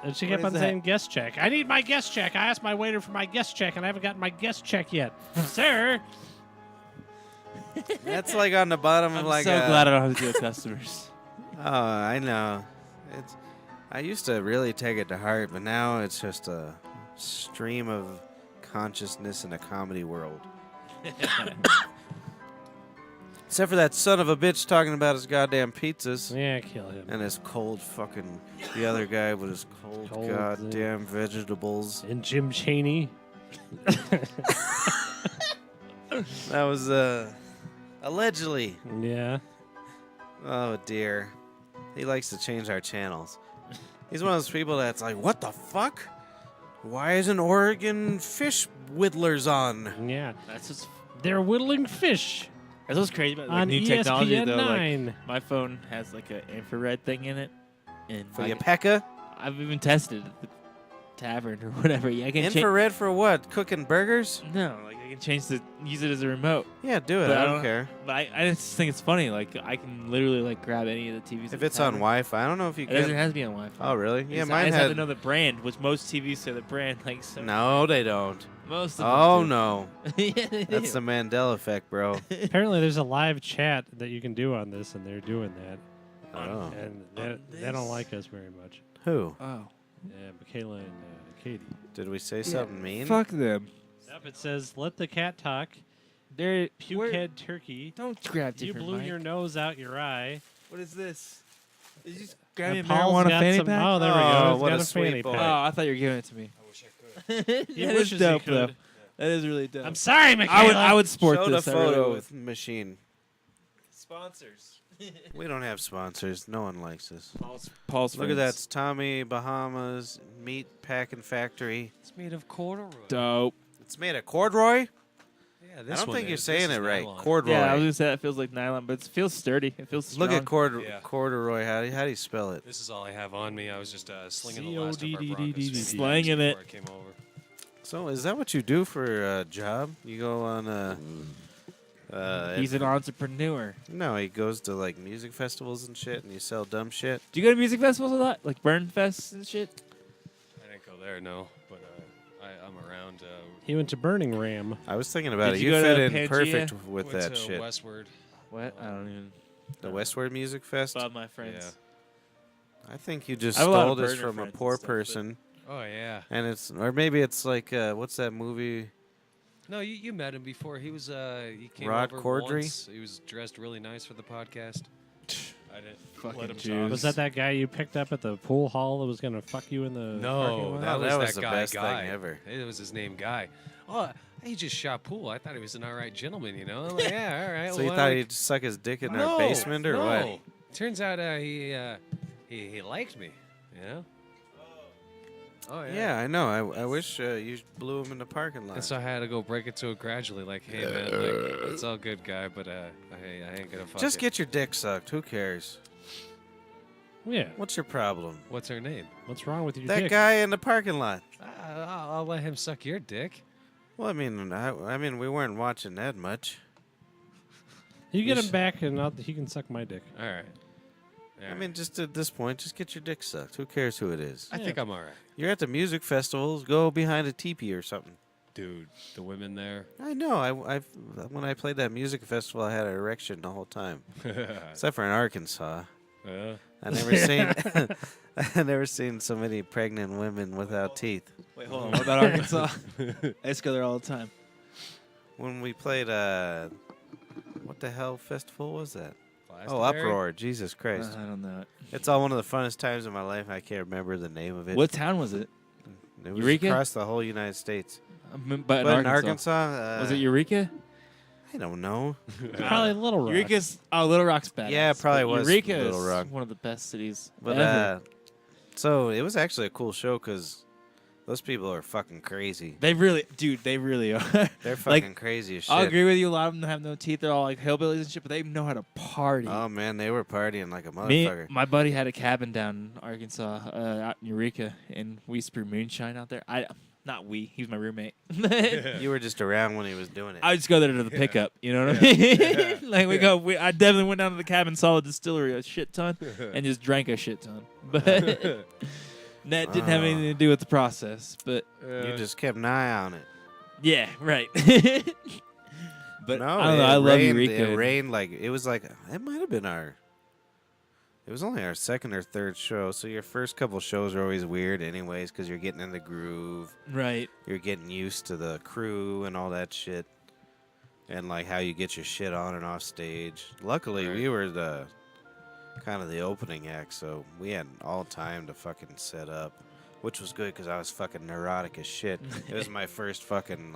And she What kept is on that? saying guest check. I need my guest check. I asked my waiter for my guest check, and I haven't gotten my guest check yet. Sir. That's like on the bottom of I'm like so a... glad I don't have to deal with customers. Oh, I know. I used to really take it to heart, but now it's just a stream of consciousness in a comedy world. Except for that son of a bitch talking about his goddamn pizzas. Yeah, kill him. And his cold fucking... The other guy with his cold goddamn vegetables. And Jim Chaney. That was, allegedly. Yeah. Oh, dear. He likes to change our channels. He's one of those people that's like, what the fuck? Why isn't Oregon Fish Whittlers on? Yeah. That's just They're whittling fish that's what's crazy about on new ESPN technology though. 9. Like my phone has like an infrared thing in it, and For your pecker? I've even tested it at the tavern or whatever. Yeah, I can Infrared for what? Cooking burgers? No, like I can use it as a remote. Yeah, do it. But I don't care. But I just think it's funny. Like I can literally like grab any of the TVs. at If the it's on tavern. Wi-Fi, I don't know if you It doesn't can. have to be on Wi-Fi. Oh, really? Yeah, I mine just have to had. know the brand, which most TVs say the brand. Like so No, they don't. most of Oh them. no, do. Yeah, they that's do. the Mandela effect, bro. Apparently, there's a live chat that you can do on this, and they're doing that. Oh. And they don't like us very much. Who? Oh, Michaela and Katie. Did we say something mean? fuck them. Yep, it says, let the cat talk. They're Pukehead turkey. Don't grab You different blew mic. your nose out your eye. What is this? Did you just grab me a And Paul's marijuana got fanny some, pack? Oh, there we Oh, go. He's what got a a fanny sweet boy. pack. Oh, I thought you were giving it to me. I wish I could. He That wishes is he dope, though. could. That is really dope. I'm sorry, Michaela. I would sport Show this. the I really photo would. machine. Sponsors. We don't have sponsors. No one likes us. Paul's Look at that. It's Tommy Bahama's Meat Packing Factory. It's made of corduroy. Dope. It's made of corduroy? Yeah, I this don't one think you're is. saying This it is right. nylon. Corduroy. Yeah, I was gonna say that feels like nylon, but it feels sturdy. It feels strong. Look at Yeah. corduroy. How do you spell it? This is all I have on me. I was just slinging the last of our CODDDD. Broncos fanny Slanging packs it. before I came over. So is that what you do for a job? You go on He's an entrepreneur. No, he goes to like music festivals and shit, and you sell dumb shit. Do you go to music festivals a lot, like Burn Fest and shit? I didn't go there, no, but I'm around. He went to Burning Ram. I was thinking about Did it. you You go fit to in Pangea? perfect with went that to shit. Westward. What? I don't even. The Westward Music Fest. Bob, my friends. I think you just I have a lot stole of this burner from a friends and poor stuff, but- person, Oh yeah. and or maybe it's like what's that movie? No, you met him before. He was he came Rod over Cordry? once. He was dressed really nice for the podcast. I didn't Fucking let him Jews. talk. Was that guy you picked up at the pool hall that was going to fuck you in the parking No, lot? that Oh, was that was that the guy. best thing Guy. ever. It was his name, Guy. Oh, he just shot pool. I thought he was an all right gentleman. You know? I'm like, yeah, all right. So well, you I thought like- he'd suck his dick in no, our basement or no. what? Turns out he liked me. You know? Oh yeah. Yeah, I know. I wish you blew him in the parking lot. And so I had to go break it to it gradually, like, hey man, like, it's all good, guy, but hey, I ain't gonna fuck Just it. get your dick sucked. Who cares? Yeah. What's your problem? What's her name? What's wrong with your That dick? guy in the parking lot. I'll let him suck your dick. Well, I mean, we weren't watching that much. You get You him back, and he can suck my dick. All right. I mean, just at this point, just get your dick sucked. Who cares who it is? I think I'm all right, You're at the music festivals. Go behind a teepee or something. dude. The women there. I know. When I played that music festival, I had an erection the whole time, except for in Arkansas. Yeah. I never seen. I never seen so many pregnant women without teeth. Wait, hold on. What about Arkansas? I just go there all the time. When we played, what the hell festival was that? Oh, Glastonbury? Uproar! Jesus Christ! I don't know. It's all one of the funnest times of my life. I can't remember the name of it. What town was it? It was Eureka? across the whole United States. But in Arkansas, was it Eureka? I don't know. Probably Little Rock. Eureka's Little Rock's badass. Yeah, it probably but was Eureka Little is Rock. one of the best cities But ever. so it was actually a cool show because those people are fucking crazy. They really are. They're Like, fucking crazy as shit. I'll agree with you. A lot of them have no teeth. They're all like hillbillies and shit, but they know how to party. Oh man, they were partying like a Me, motherfucker. my buddy had a cabin down in Arkansas, out in Eureka, and we used to brew moonshine out there. He was my roommate. You were just around when he was doing it. I just go there to the pickup. You know what I mean? Like I definitely went down to the cabin, saw the distillery a shit ton, and just drank a shit ton. But that didn't have anything to do with the process. But You just kept an eye on it. yeah, right. But No, I don't know. it I love rained, Eureka. It rained like it was like it might have been our. It was only our second or third show, so your first couple shows are always weird, anyways, because you're getting in the groove, Right. you're getting used to the crew and all that shit. and like how you get your shit on and off stage. Luckily, we were the kind of the opening act, so we had all time to fucking set up, which was good because I was fucking neurotic as shit. It was my first fucking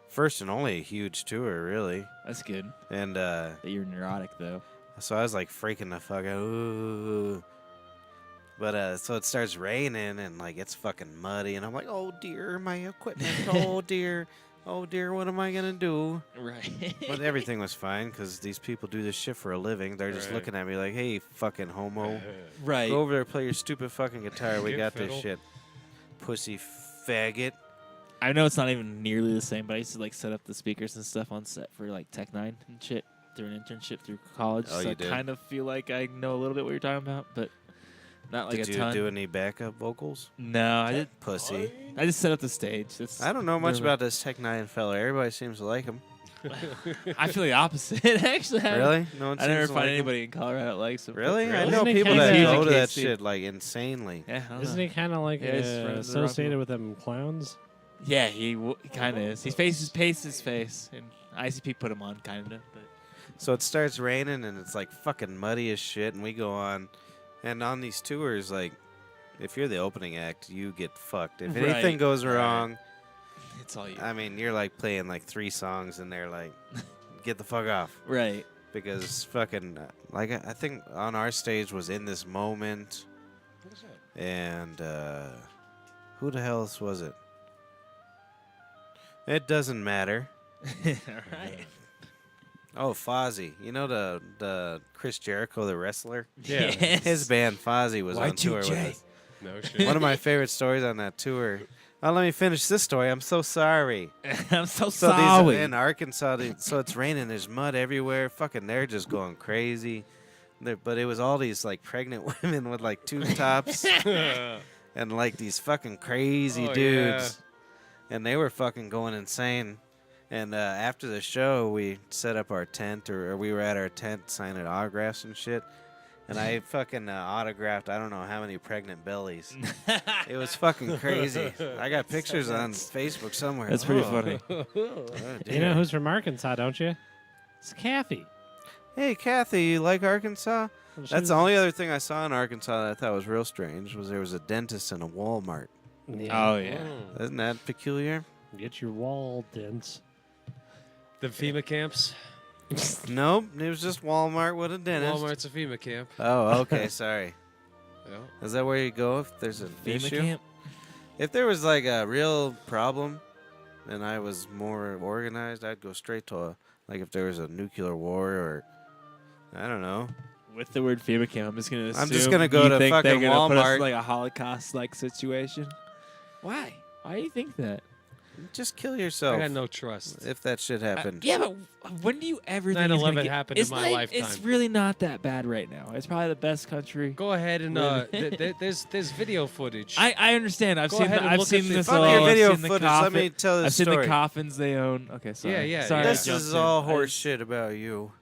first and only huge tour, really. That's good. And That you're neurotic though. so I was like freaking the fuck out. Ooh. But so it starts raining and like it's fucking muddy, and I'm like, oh dear, my equipment. Oh dear. Oh dear, what am I gonna do? Right. But everything was fine because these people do this shit for a living. They're just looking at me like, hey, fucking homo. Right. Go over there, play your stupid fucking guitar. We Get got fiddle. this shit. Pussy faggot. I know it's not even nearly the same, but I used to like set up the speakers and stuff on set for like Tech 9 and shit through an internship through college. Oh, so you I did? kind of feel like I know a little bit what you're talking about, but not like Did a you ton. do any backup vocals? No, I did. Pussy. I just set up the stage. That's, I don't know much really- about this Tech 9 fella. Everybody seems to like him. I feel the opposite. Actually, Really? No one I never seems to find like him? anybody in Colorado that likes him. Really? I Really? know Isn't he people kinda- that He's go a to that KC. shit like insanely. Yeah, I don't Isn't know. he kind of like Yeah, he's friends with the rock associated people. with them clowns? Yeah, he kind of is. He paces his face, and ICP put him on kind of. But So it starts raining and it's like fucking muddy as shit, and we go on. And on these tours, like, if you're the opening act, you get fucked. If Right. anything goes wrong, it's all you. I mean, you're like playing like 3 songs and they're like, get the fuck off. Right. Because fucking, like, I think on our stage was In This Moment. And, who the hell else was it? It doesn't matter. Right. Oh, Fozzy. You know the Chris Jericho, the wrestler? Yeah. Yes. His band Fozzy was on tour with Y2J. us. No shit. One of my favorite stories on that tour. Oh, let me finish this story. I'm so sorry. I'm so So sorry. these in Arkansas, so it's raining. There's mud everywhere. Fucking, they're just going crazy. But it was all these like pregnant women with like tube tops and like these fucking crazy Oh, dudes, and they were fucking going insane. And after the show, we set up our tent, or we were at our tent signing autographs and shit. And I fucking autographed I don't know how many pregnant bellies. It was fucking crazy. I got pictures on Facebook somewhere. That's pretty Oh, funny. oh, You dear. know who's from Arkansas, don't you? It's Kathy. Hey, Kathy, you like Arkansas? Well, That's she's- the only other thing I saw in Arkansas that I thought was real strange was there was a dentist in a Walmart. Oh yeah. Isn't that peculiar? Get your wall dents. The FEMA camps. Nope, it was just Walmart with a dentist. Walmart's a FEMA camp. Oh, okay, sorry. Yeah. Is that where you go if there's an FEMA issue? camp. If there was like a real problem and I was more organized, I'd go straight to like if there was a nuclear war or I don't know. With the word FEMA camp, I'm just gonna. I'm just assume gonna go you to think they're fucking gonna put us Walmart. in, like a Holocaust-like situation. Why? Why do you think that? Just kill I yourself got no trust. if that shit happened. Yeah, but when do you ever think it's 9/11 gonna get, happened in it's my not- lifetime. It's really not that bad right now. It's probably the best country. Go ahead and there's video footage. I understand. I've Go seen ahead and I've look seen at the- this Fuck all. your I've video seen the footage. Let me tell this I've seen story. the coffins they own. Okay, sorry. yeah, Sorry, yeah. I This jumped is in. all I horse just- shit about you.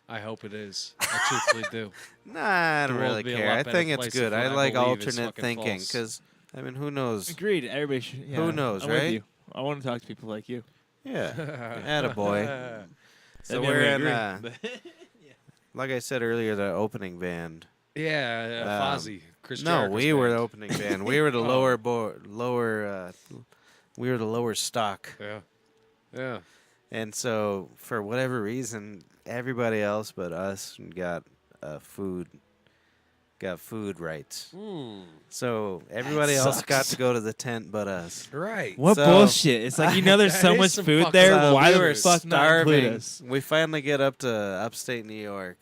I hope it is. I truthfully do. Nah, I don't The world really would be a care. lot I better think it's place good. if I what I like believe is alternate fucking thinking false. because, I mean, who knows? Agreed. Everybody should. Yeah, Who knows, I'm with right? you. I want to talk to people like you. Yeah, attaboy. So That'd be we're agree. in, like I said earlier, the opening band. Yeah, Fozzy. Chris No, Jericho's we were the band. opening band. We were the Oh. we were the lower stock. Yeah. Yeah. And so, for whatever reason, everybody else but us got food rights. So everybody else sucks. got to go to the tent but us. Right. What So- bullshit? It's like there's That so is much some food fucking there. bullshit. Why we the were fuck not include starving. us? We finally get up to upstate New York,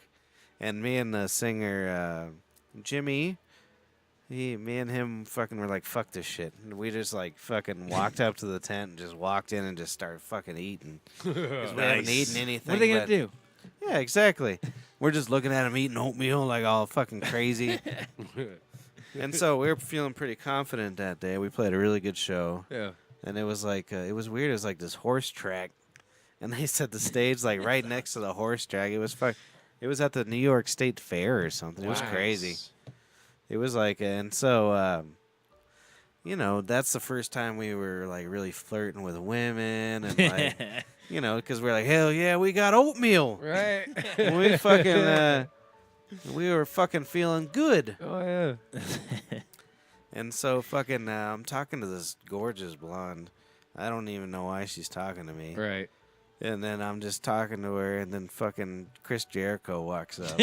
and me and the singer Jimmy, me and him fucking were like, fuck this shit. And we just like fucking walked up to the tent and just walked in and just started fucking eating. 'Cause we haven't eaten anything. What are they gonna but- do? Yeah, exactly. We're just looking at him eating oatmeal like all fucking crazy. And so we were feeling pretty confident that day. We played a really good show. Yeah. And it was like, it was weird. It was like this horse track. And they set the stage like right next to the horse track. It was It was at the New York State Fair or something. It was crazy. It was like, and so you know, that's the first time we were like really flirting with women and like, you know, because we're like, hell yeah, we got oatmeal. Right. We fucking, we were fucking feeling good. Oh yeah. And so fucking, I'm talking to this gorgeous blonde. I don't even know why she's talking to me. Right. And then I'm just talking to her, and then fucking Chris Jericho walks up.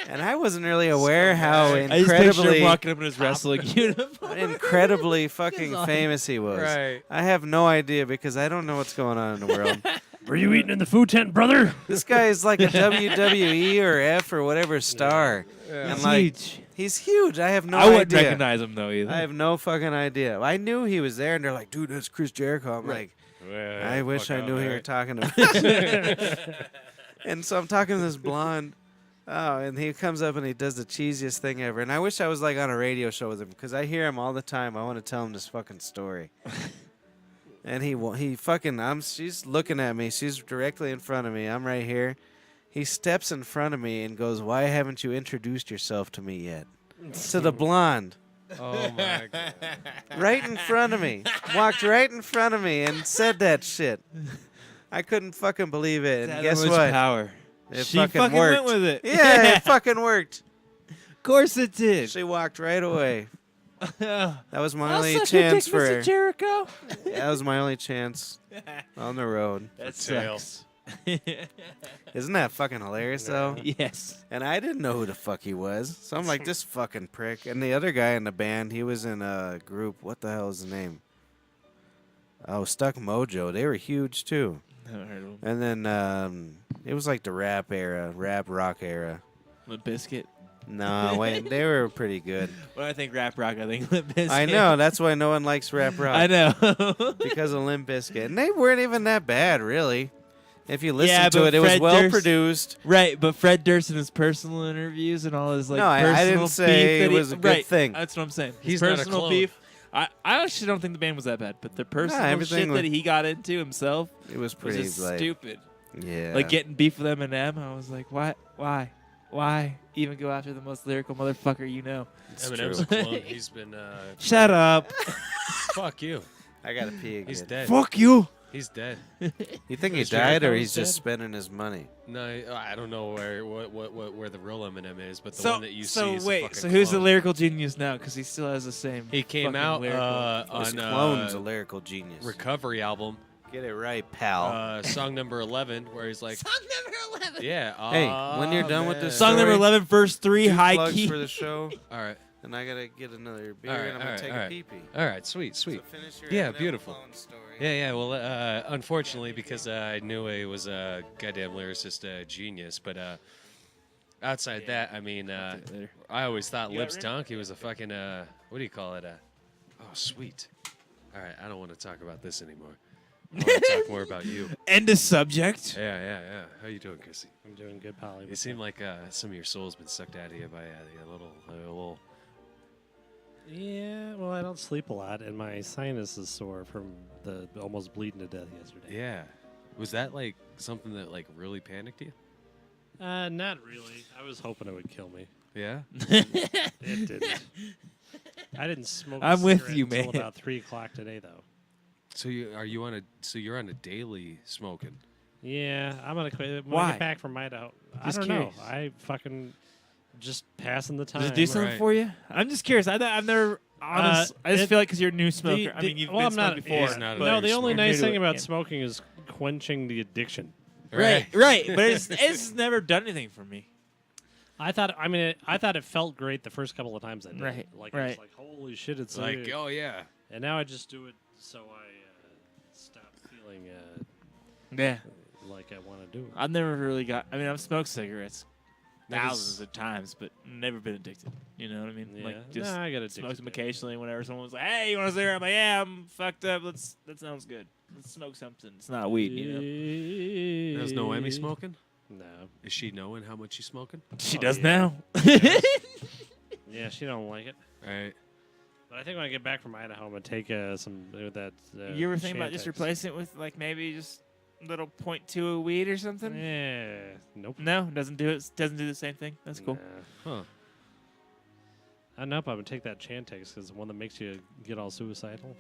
And I wasn't really aware how I just picture him incredibly, walking up in his wrestling uniform. incredibly fucking famous he was. Right. I have no idea because I don't know what's going on in the world. Were you eating in the food tent, brother? This guy is like a WWE or F or whatever star. And He's like, huge. he's huge. I have no I wouldn't idea. recognize him though either. I have no fucking idea. I knew he was there, and they're like, dude, that's Chris Jericho. I'm like, I wish I knew he were talking to me. And so I'm talking to this blonde. Oh, and he comes up and he does the cheesiest thing ever. And I wish I was like on a radio show with him because I hear him all the time. I want to tell him this fucking story. And he fucking, she's looking at me. She's directly in front of me. I'm right here. He steps in front of me and goes, why haven't you introduced yourself to me yet? To the blonde. Oh my god. Right in front of me. Walked right in front of me and said that shit. I couldn't fucking believe it. And That guess much what? Power. It She fucking went worked. with it. Yeah, it fucking worked. Of course it did. She walked right away. That was my only suck chance your for dick, her. Mr. Jericho. That was my only chance on the road. That tails. sucks. Isn't that fucking hilarious though? Yes. And I didn't know who the fuck he was. So I'm like, this fucking prick. And the other guy in the band, he was in a group. What the hell is the name? Oh, Stuck Mojo. They were huge too. Never heard of him. And then it was like the rap rock era. Limp Bizkit. No, wait, they were pretty good. When I think rap rock, I think Limp Bizkit. I know, that's why no one likes rap rock. I know. Because of Limp Bizkit. And they weren't even that bad, really. If you listen Yeah, to but it, it was Fred well Durst- produced. Right, but Fred Durst in his personal interviews and all his like No, I personal didn't say beef it that was a good right, thing. That's what I'm saying. His He's not a personal clone. beef. I actually don't think the band was that bad, but the personal everything shit was- that he got into himself It was was pretty just like, stupid. yeah. Like getting beef with Eminem, I was like, why even go after the most lyrical motherfucker you know? It's Eminem's true. a clone. He's been Shut up. fuck you. I gotta pee again. He's dead. Fuck you. He's dead. You think he Is died, or Jericho he's just dead? spending his money? No, I don't know where the real Eminem is, but the So one that you see so is wait, a fucking so who's the clone. lyrical genius now? Because he still has the same. He came fucking out lyrical- His on clone's a lyrical genius. Recovery album, Get it right, pal. song number 11, where he's like, Song number 11. yeah. Hey, when you're done with this Song number Story. 11, verse 3, Two high plugs key. for the show, All right, and I gotta get another beer, All right, and I'm all gonna right, take all a right. pee-pee. all right, sweet. So finish your Yeah, Eminem beautiful. clone story. Yeah. Well, unfortunately, because I knew he was a goddamn lyricist genius, but outside that, I mean, later. I always thought You got Lips it? Donkey was a fucking what do you call it? Oh, sweet. All right, I don't want to talk about this anymore. I want to talk more about you. End of subject. Yeah. How you doing, Chrissy? I'm doing good, Polly. You seem like some of your soul's been sucked out of you by a little. Yeah, well, I don't sleep a lot, and my sinus is sore from the almost bleeding to death yesterday. Yeah. Was that like something that like really panicked you? Not really. I was hoping it would kill me. Yeah. It didn't. I didn't smoke. I'm a with cigarette you, until man. about 3 o'clock today, though. So you're on a daily smoking. Yeah, I'm gonna quit. When I Why? get back from Idaho, Just I don't curious. know. I fucking just passing the time. Does it do something Right. for you? I'm just curious. I've never. Honest, I just feel like because you're a new smoker. I mean, you've been smoking before. He's not a No, new the only smoker. nice New to thing it, about yeah. smoking is quenching the addiction. Right. But it's never done anything for me. I thought it felt great the first couple of times I did. Right, It. Like right. I was like, holy shit, it's Like, oh yeah. And now I just do it so I stop feeling Yeah. like I want to do it. I've never really got. I mean, I've smoked cigarettes That is- thousands of times, but never been addicted. You know what I mean? Yeah. Like just Nah, I got addicted smoked them to it. occasionally whenever someone was like, "Hey, you want a cigarette?" I'm like, "Yeah, I'm fucked up. That sounds good. Let's smoke something. It's not weed, you know." There's no Emmy smoking. No. Is she knowing how much she's smoking? She Oh, does yeah. now. Yeah, she don't like it. All right. But I think when I get back from Idaho, I'm gonna take some of that. You ever think about just Chantix. replacing it with like maybe just little 0.2 of weed or something? Yeah. Nope. No, doesn't do it. Doesn't do the same thing. That's cool. Nah. Huh. Nope, I'm gonna take that Chantix because the one that makes you get all suicidal.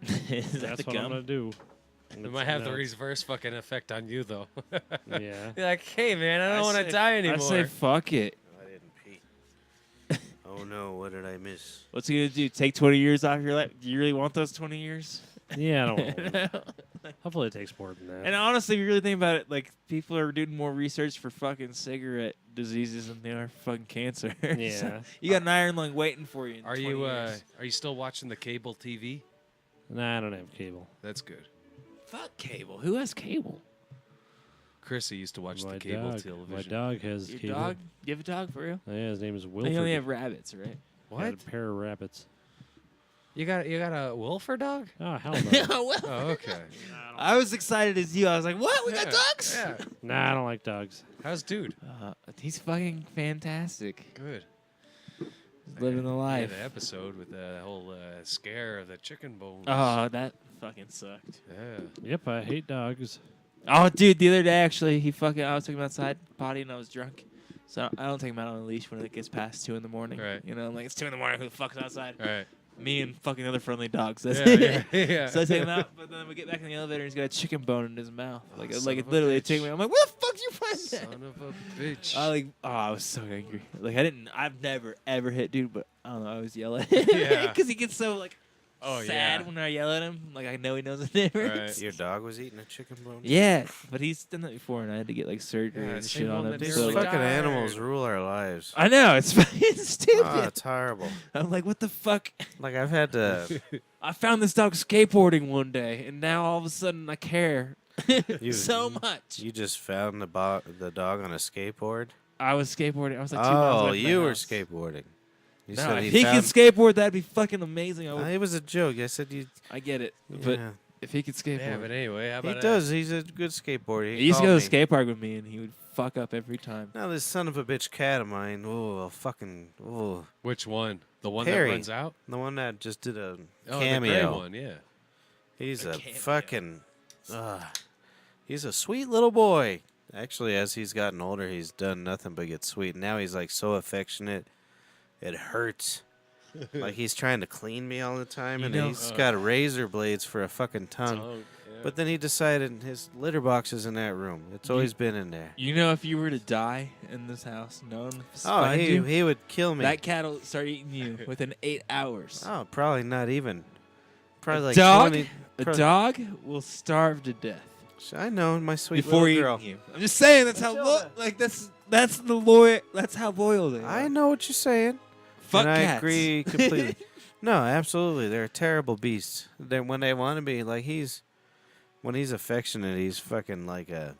Is that That's the what I'm gum? gonna do. It might have the reverse fucking effect on you, though. Yeah. You're like, hey, man, I don't want to die anymore. I say fuck it. I didn't pee. Oh no, what did I miss? What's he gonna do? Take 20 years off your life? Do you really want those 20 years? Yeah, I don't know. Hopefully it takes more than that. And honestly, if you really think about it, like people are doing more research for fucking cigarette diseases than they are for fucking cancer. Yeah. So, you got an iron lung waiting for you. In Are 20 you years. are you still watching the cable TV? Nah, I don't have cable. That's good. Fuck cable. Who has cable? Chrissy used to watch My the cable dog. television. My dog has Your cable. dog? You have a dog for real? Oh, yeah, his name is They Wilford. only have rabbits, right? Got a pair of rabbits. You got a Wilford dog? Oh, hell no. Oh, okay. I was excited as you. I was like, what? We got Yeah, dogs? Yeah. Nah, I don't like dogs. How's dude? He's fucking fantastic. Good. He's living the Yeah, life. the episode with the whole scare of the chicken bones. Oh, that fucking sucked. Yeah. Yep, I hate dogs. Oh, dude, the other day, actually, I was taking him outside, potty, and I was drunk. So I don't take him out on a leash when it gets past 2 in the morning. Right. You know, I'm like, it's 2 in the morning, who the fuck's outside? All right. Me and fucking other friendly dogs. That's Yeah, it. yeah. So I take him out, but then we get back in the elevator, and he's got a chicken bone in his mouth. Like, son like of it a literally bitch. took me. I'm like, where the fuck did you find that? Son of a bitch. I was so angry. Like, I've never, ever hit dude, but I don't know, I always yell at Yeah. him. Because he gets so, like, Oh, sad yeah. when I yell at him. Like, I know he knows the difference. Right. Your dog was eating a chicken bone? Yeah, but he's done that before, and I had to get, like, surgery Yeah, and same shit on one him. that These So, So, like, fucking died. animals rule our lives. I know, it's fucking stupid. Oh, it's horrible. I'm like, what the fuck? Like, I've had to... I found this dog skateboarding one day, and now all of a sudden I care so much. You just found the dog on a skateboard? I was skateboarding. I was like 2 miles Oh, away from you my were house. skateboarding. You No, said if he could found... skateboard, that'd be fucking amazing. It was a joke. I said you... I get it, but Yeah. if he could skateboard, Yeah, but anyway, how He about does. He's a good skateboarder. he used to go to called the skate park with me, and he would fuck up every time. Now this son of a bitch cat of mine, Which one? The one Perry. that runs out? the one that just did a Oh, the gray cameo. one, yeah. He's a cameo. fucking, he's a sweet little boy. Actually, as he's gotten older, he's done nothing but get sweet. Now he's like so affectionate, it hurts. Like he's trying to clean me all the time, You and know- he's got razor blades for a fucking tongue. Tongue, yeah. But then he decided his litter box is in that room. It's always been in there. You know, if you were to die in this house, no one Oh, find you, he would kill me. that cat will start eating you within 8 hours. Oh, probably not even. Probably like dog, 20. a pro- dog will starve to death I know, my sweet before little eating girl. you. I'm just saying that's how that's the loyal. That's how loyal they are. I know what you're saying. Fuck and I cats. agree completely. No, absolutely. They're terrible beasts. When they want to be, like when he's affectionate, he's fucking like a...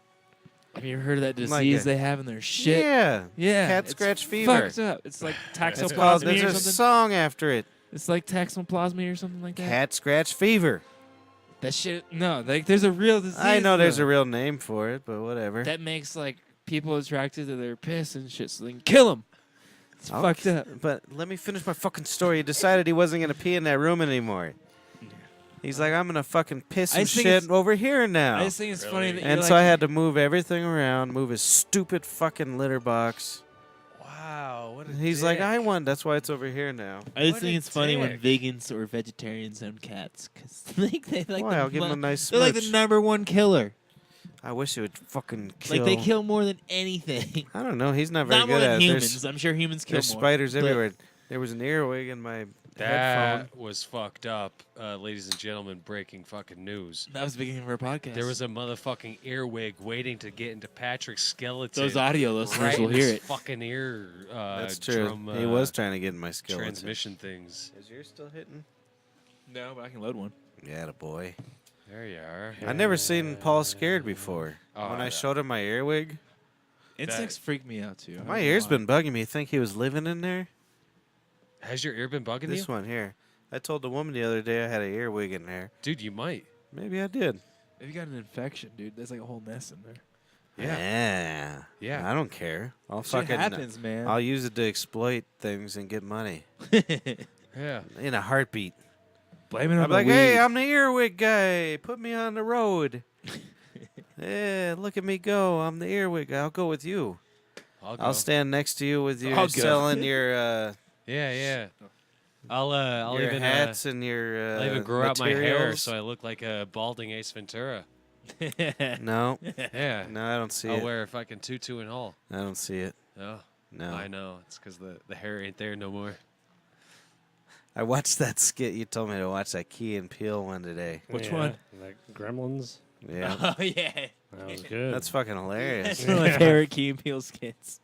Have you ever heard of that Like disease a- they have in their shit? Yeah. Yeah, Cat it's scratch fever. Fucked up. It's like It's called, taxoplasmy there's or a something. song after it. It's like taxoplasmy or something like that. Cat scratch fever. That shit. No, like there's a real disease. I know there's though, a real name for it, but whatever. that makes like people attracted to their piss and shit, so they can kill them. It's Okay, fucked up. But let me finish my fucking story. He decided he wasn't going to pee in that room anymore. He's like, I'm going to fucking piss I some just think shit it's- over here now. I just think it's funny that And you're so like, I had to move everything around, move his stupid fucking litter box. Wow, what a He's like, dick. I won. That's why it's over here now. I just What think a it's funny when dick. vegans or vegetarians own cats because they like Why? the I'll give him a mon- nice They're like the smooch. #1 killer. I wish he would fucking kill. Like they kill more than anything. I don't know. He's not very Not more good than at it. humans. I'm sure humans kill There's more. spiders but- everywhere. There was an earwig in my That headphone. was fucked up, ladies and gentlemen. Breaking fucking news. That was the beginning of our podcast. There was a motherfucking earwig waiting to get into Patrick's skeleton. Those audio listeners right will in hear his it. fucking ear. That's true. Drum, he was trying to get in my skeleton. transmission things. Is yours still hitting? No, but I can load one. Yeah, the boy. There you are. I never seen Paul scared before. Oh, when I yeah. showed him my earwig, Insects freak me out too. my ear's been bugging me. Think he was living in there? Has your ear been bugging This you? one here. I told the woman the other day I had an earwig in there. Dude, you might. Maybe I did. If you got an infection, dude, there's like a whole mess in there. Yeah. Yeah. I don't care. I'll Shit fucking. happens, man. I'll use it to exploit things and get money Yeah. in a heartbeat. Blame it on I'm the like, weed. hey, I'm the earwig guy. Put me on the road. Yeah, look at me go. I'm the earwig guy. I'll go with you. I'll go. I'll stand next to you with you I'll go. selling your Yeah. I'll your even hats and your I'll even grow out my hair materials. so I look like a balding Ace Ventura. No, Yeah. no, I don't see I'll it. wear a fucking tutu and all. I don't see it. Oh, No. I know. It's because the hair ain't there no more. I watched that skit. You told me to watch that Key and Peele one today. Which one? Like Gremlins. Yeah, Oh yeah. That was good. that's fucking hilarious. That's one of my favorite Key and Peele skits.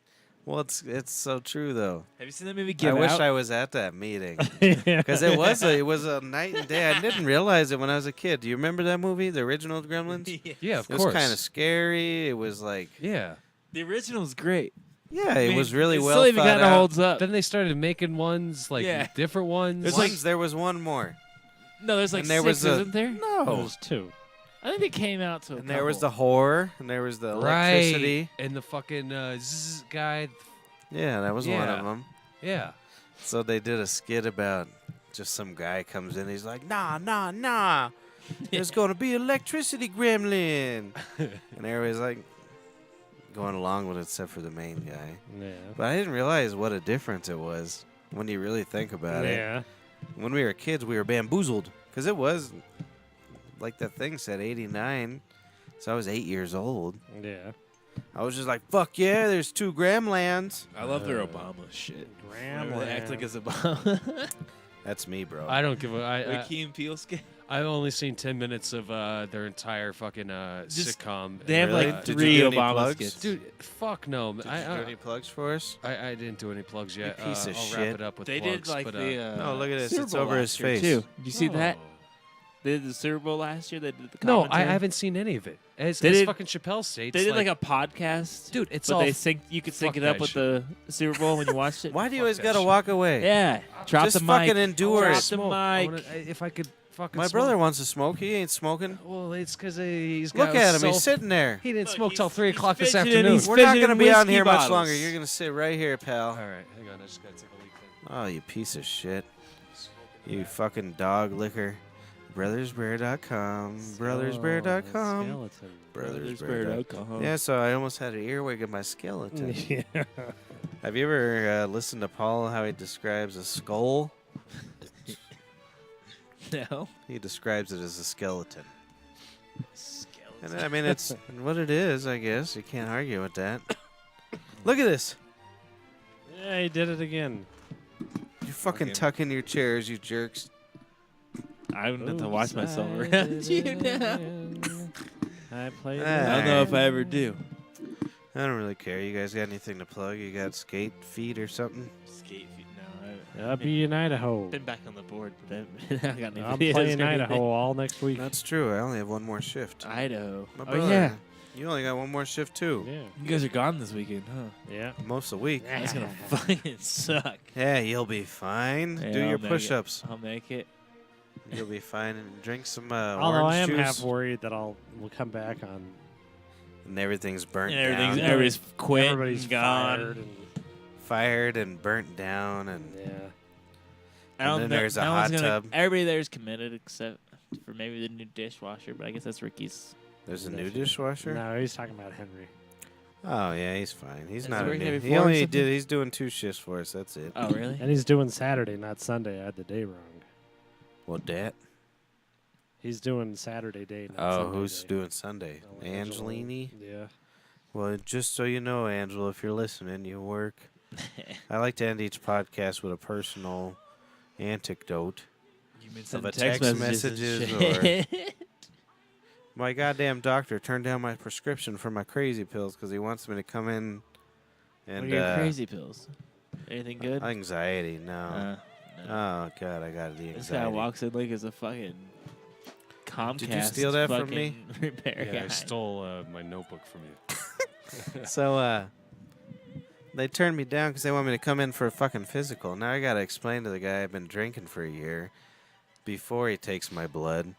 Well, it's so true though. Have you seen that movie Get I Out? wish I was at that meeting yeah. because it was a night and day. I didn't realize it when I was a kid. Do you remember that movie, the original Gremlins? Yeah, of It course. was kind of scary. It was like, Yeah. The original's great. yeah, I it mean, was really it well still even thought kind of out. holds up. Then they started making ones like Yeah. different ones. There's There was one more. No, there's like And there 6, was a- isn't there? There was 2. I think they came out to. And there was the horror, and there was the electricity. Right. And the fucking zzz guy. Yeah, that was one Yeah. of them. Yeah. So they did a skit about just some guy comes in. He's like, nah. There's gonna be electricity gremlin, and everybody's like going along with it, except for the main guy. Yeah. But I didn't realize what a difference it was when you really think about it. Yeah. When we were kids, we were bamboozled because it was like that thing said 89. So I was 8 years old. Yeah. I was just like, fuck yeah, there's 2 Gremlins. I love their Obama shit. Whenever they act Gremlin. like it's Obama. That's me, bro. I don't give a. The Key and Peele skit. I've only seen 10 minutes of their entire fucking Just- sitcom. They have Really? like Did you 3 do any Obama plugs? skits. Dude, fuck no. Did you do any plugs for us? I didn't do any plugs yet. piece of I'll shit. wrap it up with They plugs. did like but, the. No, look at this. Super It's Bowl over his last year, face. too. Did you see that? Oh. They did the Super Bowl last year. They did the No, I commentary. haven't seen any of it. As They did- fucking Chappelle states, They did like a podcast. dude. It's but all they sync. You could sync fuck it up that with shit. the Super Bowl when you watched it. Why do you Fuck always that gotta shit. walk away? Yeah, drop Just the fucking mic. endure Drop it. the smoke. I mic. wanna- if I could fucking. My smoke. brother wants to smoke. He ain't smoking. Well, it's because he's got. Look at him. self- He's sitting there. He didn't Look, smoke till he's- 3 he's o'clock this fidgeting, afternoon. he's We're not fidgeting gonna be on whiskey here much bottles. longer. You're gonna sit right here, All pal. right, hang on. I just gotta take a leak. Oh, you piece of shit. You fucking dog liquor. BrothersBrer.com. BrothersBrer.com. Skeleton. BrothersBrer.com. Yeah, so I almost had an earwig of my skeleton. Yeah. Have you ever listened to Paul how he describes a skull? No. He describes it as a skeleton. And I mean, it's what it is, I guess. You can't argue with that. Look at this. Yeah, he did it again. You fucking Okay. tuck in your chairs, you jerks. I wouldn't have to watch myself Oops, around you did it now. again. I played. Ah. I don't know if I ever do. I don't really care. You guys got anything to plug? You got skate feet or something? Skate feet. No, I'll be in Idaho. I've been back on the board. But I haven't got any I'm videos playing or Idaho anything. all next week. That's true. I only have one more shift. Idaho. My Oh brother, yeah. You only got one more shift too. Yeah. You guys are gone this weekend, huh? Yeah. Most of the week. That's gonna fucking suck. Yeah, you'll be fine. Yeah, Do I'll your make it. push-ups. I'll make it. You'll be fine. And drink some Although orange I am juice. half worried that we'll come back on. And everything's burnt And down. everybody's quit. Everybody's and gone. fired. And, Fired and burnt down. And yeah. I don't then know- there's a no one's hot gonna- tub. Everybody there's committed except for maybe the new dishwasher, but I guess that's Ricky's. there's a new dishwasher. No, he's talking about Henry. Oh yeah, he's fine. He's Has not he a worked new. there He before or only something? did. He's doing 2 shifts for us. That's it. Oh really? And he's doing Saturday, not Sunday. I had the day wrong. Well, Dad. He's doing Saturday day. Not Oh, Sunday who's day. doing Sunday? Oh, Angela. Angelini. Yeah. Well, just so you know, Angela, if you're listening, you work. I like to end each podcast with a personal anecdote. You've been Of sending a text text messages, messages and shit. My goddamn doctor turned down my prescription for my crazy pills because he wants me to come in What and are your crazy pills? Anything good? anxiety. No. No. Oh god, I got the This guy anxiety. walks in like as a fucking Comcast. Did you steal that from me? fucking Repair Yeah, guy. I stole my notebook from you. So they turned me down because they want me to come in for a fucking physical. Now I gotta explain to the guy I've been drinking for a year before he takes my blood.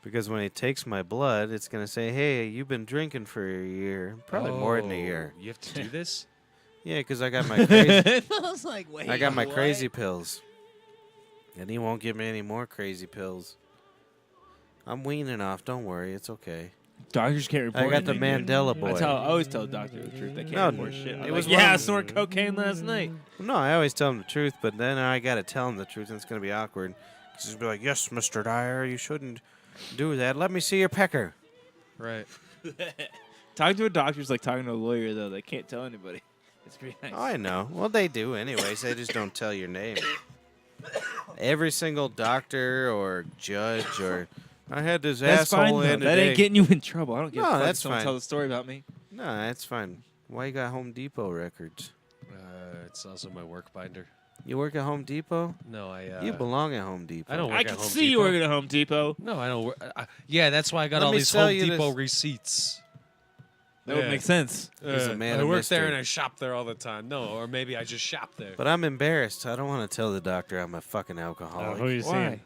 Because when he takes my blood, it's gonna say, "Hey, you've been drinking for a year, probably more than a year." You have to do this? Yeah, because I got my crazy, I was like, wait. I got my what? crazy pills, and he won't give me any more crazy pills. I'm weaning off. Don't worry, it's okay. Doctors can't report I got the anything, dude. Mandela boy. I always tell the doctor the truth. They can't No, report shit. it It was was I one- snorted cocaine last night. No, I always tell him the truth, but then I gotta tell him the truth, and it's gonna be awkward. Because he'll be like, "Yes, Mr. Dyer, you shouldn't do that. Let me see your pecker." Right. Talking to a doctor is like talking to a lawyer, though. They can't tell anybody. It's pretty nice. Oh, I know. Well, they do anyways. They just don't tell your name. Every single doctor or judge or I had this That's fine, asshole though. in That today. ain't getting you in trouble. I don't give No, a fuck that's if someone fine. tell the story about me. No, that's fine. Why you got Home Depot records? It's also my work binder. You work at Home Depot? No, You belong at Home Depot. I don't work I at can Home see you Depot. working at Home Depot. No, I don't work. Yeah, that's why I got Let all me these sell Home you Depot this. receipts. That would make sense. He's a man I of work mystery. there and I shop there all the time. No, or maybe I just shop there. But I'm embarrassed. I don't want to tell the doctor I'm a fucking alcoholic. Who are you Why?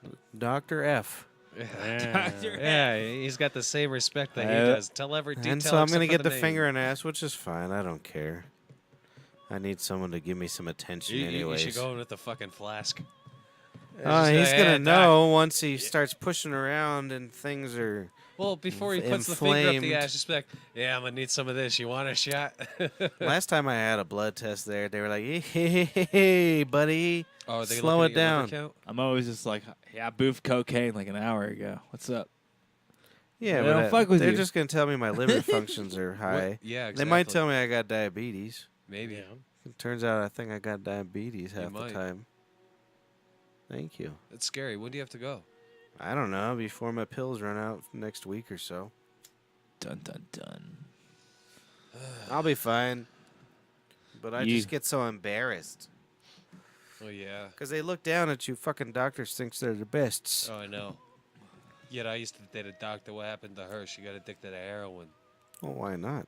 seeing? Dr. F. Yeah. Yeah, he's got the same respect that he does. Tell every detail. And so I'm except going to for get the name. finger and ass, which is fine. I don't care. I need someone to give me some attention You anyways. should go in with the fucking flask. He's Just, going to Doc. know once he starts pushing around and things are... Well, before he puts the finger up inflamed. the ass, just be like, "Yeah, I'm gonna need some of this. You want a shot?" Last time I had a blood test there, they were like, hey, buddy, Oh, are they slow looking it at your liver down. count? I'm always just like, yeah, I boofed cocaine like an hour ago. What's up? Yeah, They don't but fuck with they're you. just going to tell me my liver functions are high. Yeah, They might exactly. tell me I got diabetes. Maybe. It turns out I think I got diabetes half the might. time. Thank you. It's scary. When do you have to go? I don't know, before my pills run out next week or so. Dun dun dun. I'll be fine. But I You- just get so embarrassed. Oh yeah. Because they look down at you fucking doctors thinks they're the best. Oh, I know. Yet I used to date a doctor. What happened to her? She got addicted to heroin. Well, why not?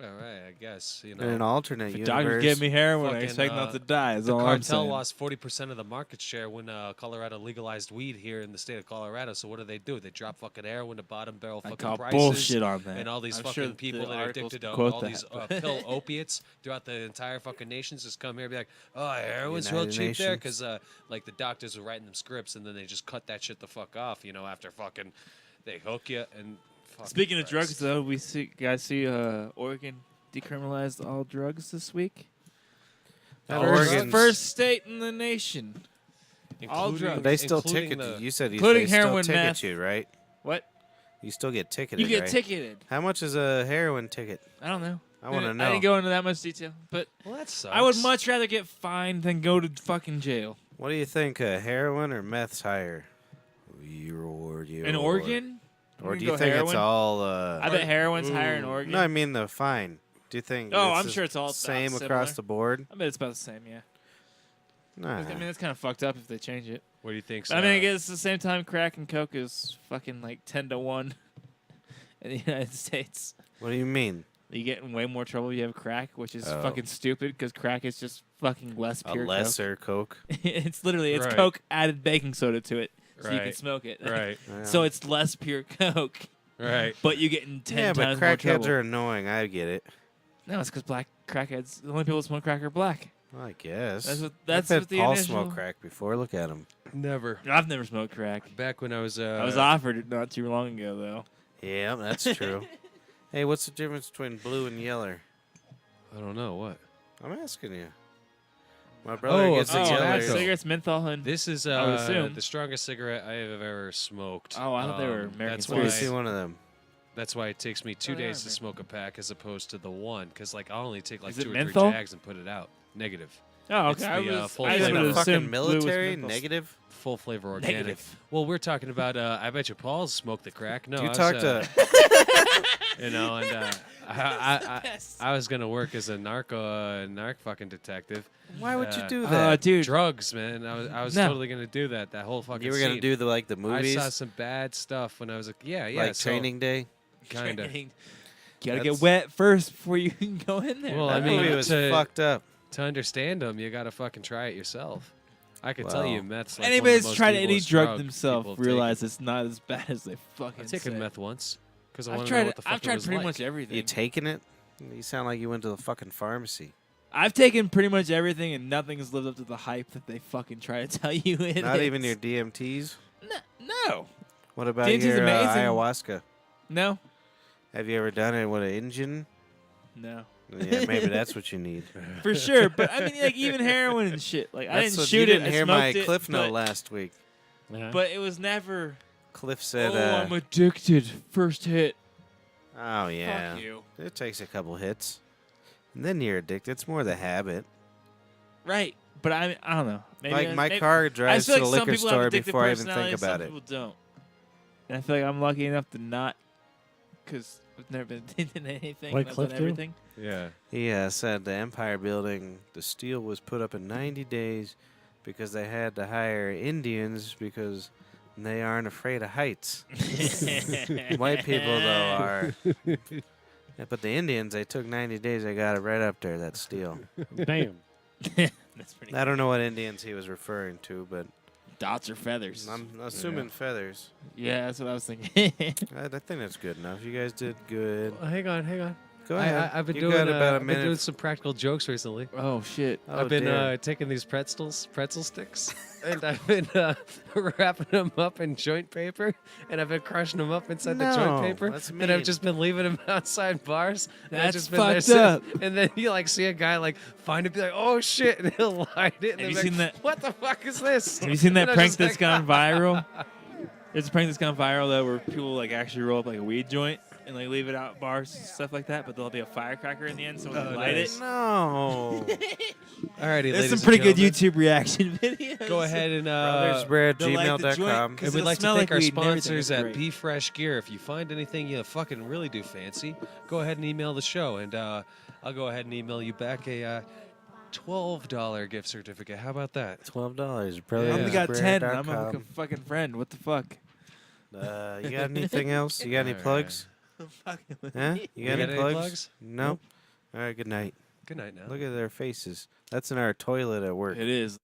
All right, I guess. You In an know, alternate If a universe. doctor give me heroin, I fucking, expect not to the die. Is all I'm cartel saying. lost 40% of the market share when Colorado legalized weed here in the state of Colorado. So what do? They drop fucking heroin to bottom barrel I fucking call prices. bullshit on that. And all these I'm fucking sure the people that are articles addicted to quote all that, these but- pill opiates throughout the entire fucking nations just come here and be like, oh, heroin's real United cheap there? Nations. Because like the doctors are writing them scripts and then they just cut that shit the fuck off, after fucking they hook you and fucking Speaking of Christ. drugs, though, we see Oregon decriminalized all drugs this week. Oregon's- First state in the nation. All Including- drugs. But they still including ticket the- you. You said including they still heroin, ticket meth. you, right? What? You still get ticketed, You get right? ticketed. How much is a heroin ticket? I don't know. I want to know. I didn't go into that much detail, but Well, that sucks. I would much rather get fined than go to fucking jail. What do you think, heroin or meth's higher? We reward you. In Oregon? Or You do go you think heroin? it's all... I bet heroin's higher in Oregon. No, I mean the fine. Do you think Oh, it's I'm the sure it's all about same similar. across the board? I bet it's about the same, yeah. Nah. I mean, it's kind of fucked up if they change it. What do you think? But I mean, I guess at the same time, crack and coke is fucking like 10-1 in the United States. What do you mean? You get in way more trouble if you have crack, which is Oh. fucking stupid because crack is just fucking less A pure lesser Coke? coke. It's literally Right. Coke added baking soda to it, so you can Right. smoke it. Right, Yeah. So it's less pure coke, right. but you get in 10 yeah, but times more crackheads trouble. are annoying. I get it. No, it's because black crackheads. The only people that smoke crack are black. Well, I guess. That's I've what had the Paul initial- smoke crack before. Look at him. Never. I've never smoked crack. Back when I was I was offered it not too long ago, though. Yeah, that's true. Hey, what's the difference between blue and yellow? I don't know what. I'm asking you. My brother Oh, gets it's a a yellow. tobacco. cigarettes, menthol, and This is I would assume. the strongest cigarette I have ever smoked. Oh, I thought they were American That's Let me why. see one of them. That's why it takes me 2 Oh, yeah, days to man. smoke a pack as opposed to the one. Because like I'll only take like Is it 2 or menthol? 3 jags and put it out. Negative. oh, It's okay. the, full I Is just it flavor. would a assume fucking blue was military? menthol. Negative? Full flavor organic. Negative. Well, we're talking about. I bet you Paul's smoked the crack. No, Do you I was, talk to... and I was gonna work as a narc fucking detective. Why would you Uh, do that? Dude. Drugs, man. I was No. totally gonna do that. That whole fucking. You were going to scene. do the movies? I saw some bad stuff when I was yeah. like so, Training Day? Kinda. Training. You gotta That's- get wet first before you can go in there. Well, I That mean, movie was to- fucked up. To understand them, you gotta fucking try it yourself. I could tell Well, you, meth's like Anybody one of that's the tried most any evilest drug drug themselves people have realize it's not as bad as they fucking taken. I've taken say. meth once because I I've want to know tried. what the fuck I've it tried was pretty like. much everything. You taking it? You sound like you went to the fucking pharmacy. I've taken pretty much everything, and nothing has lived up to the hype that they fucking try to tell you it Not is. even your DMTs? No. What about DMT's your amazing. ayahuasca? No. Have you ever done it with an Indian? No. Yeah, maybe that's what you need. For sure, but I mean, like even heroin and shit. Like I That's didn't what- shoot you it. didn't I hear my smoked it, Cliff Note but, last week. Yeah. but it was never. Cliff said, I'm addicted. First hit. oh, yeah. Fuck you. It takes a couple hits. And then you're addicted. It's more the habit. Right, but I don't know. Maybe Like, my maybe, car I drives feel to like the some liquor people have store addictive before I even think personalities, about some it. people don't. And I feel like I'm lucky enough to not, because I've never been addicted to anything. Like and I've Cliff done do? everything. Yeah. He said the Empire Building, the steel was put up in 90 days because they had to hire Indians because they aren't afraid of heights. White people, though, are. Yeah, but the Indians, they took 90 days. They got it right up there, that steel. Damn. That's pretty. I don't know what Indians he was referring to, but Dots or feathers. I'm assuming feathers. Yeah, that's what I was thinking. I think that's good enough. You guys did good. Well, hang on. Go ahead. I've been You doing got about a I've been minute. doing some practical jokes recently. Oh shit. Oh, I've been dear. taking these pretzel sticks, and I've been wrapping them up in joint paper, and I've been crushing them up inside the joint No, paper. that's And I've mean. just been leaving them outside bars. and I've That's just been there fucked sitting- up. And then you like see a guy like find it, be like, "Oh shit!" and he'll light it. And Have you they'll be seen like, that- What the fuck is this? Have you seen that And I'm prank just that's like, gone viral? There's a prank that's gone viral though, where people like actually roll up like a weed joint and like leave it out at bars and stuff like that, but there'll be a firecracker in the end, so when you light nice. it. No. Alrighty, There's ladies some and pretty good gentlemen, YouTube reaction videos. Go ahead and BrothersBrer they'll light the joint, gmail.com. 'cause And we'd it'll like to smell thank like our weed and everything. sponsors It's at great. Be Fresh Gear. If you find anything you fucking really do fancy, go ahead and email the show, and I'll go ahead and email you back a $12 gift certificate. How about that? $12. I I only got 10. I'm BrothersBrer.com. like a fucking friend. What the fuck? You got anything else? You got any All right. plugs? Fucking with Huh? me. You got any any plugs? plugs? No. All right. Good night. Good night now. Look at their faces. That's in our toilet at work. It is.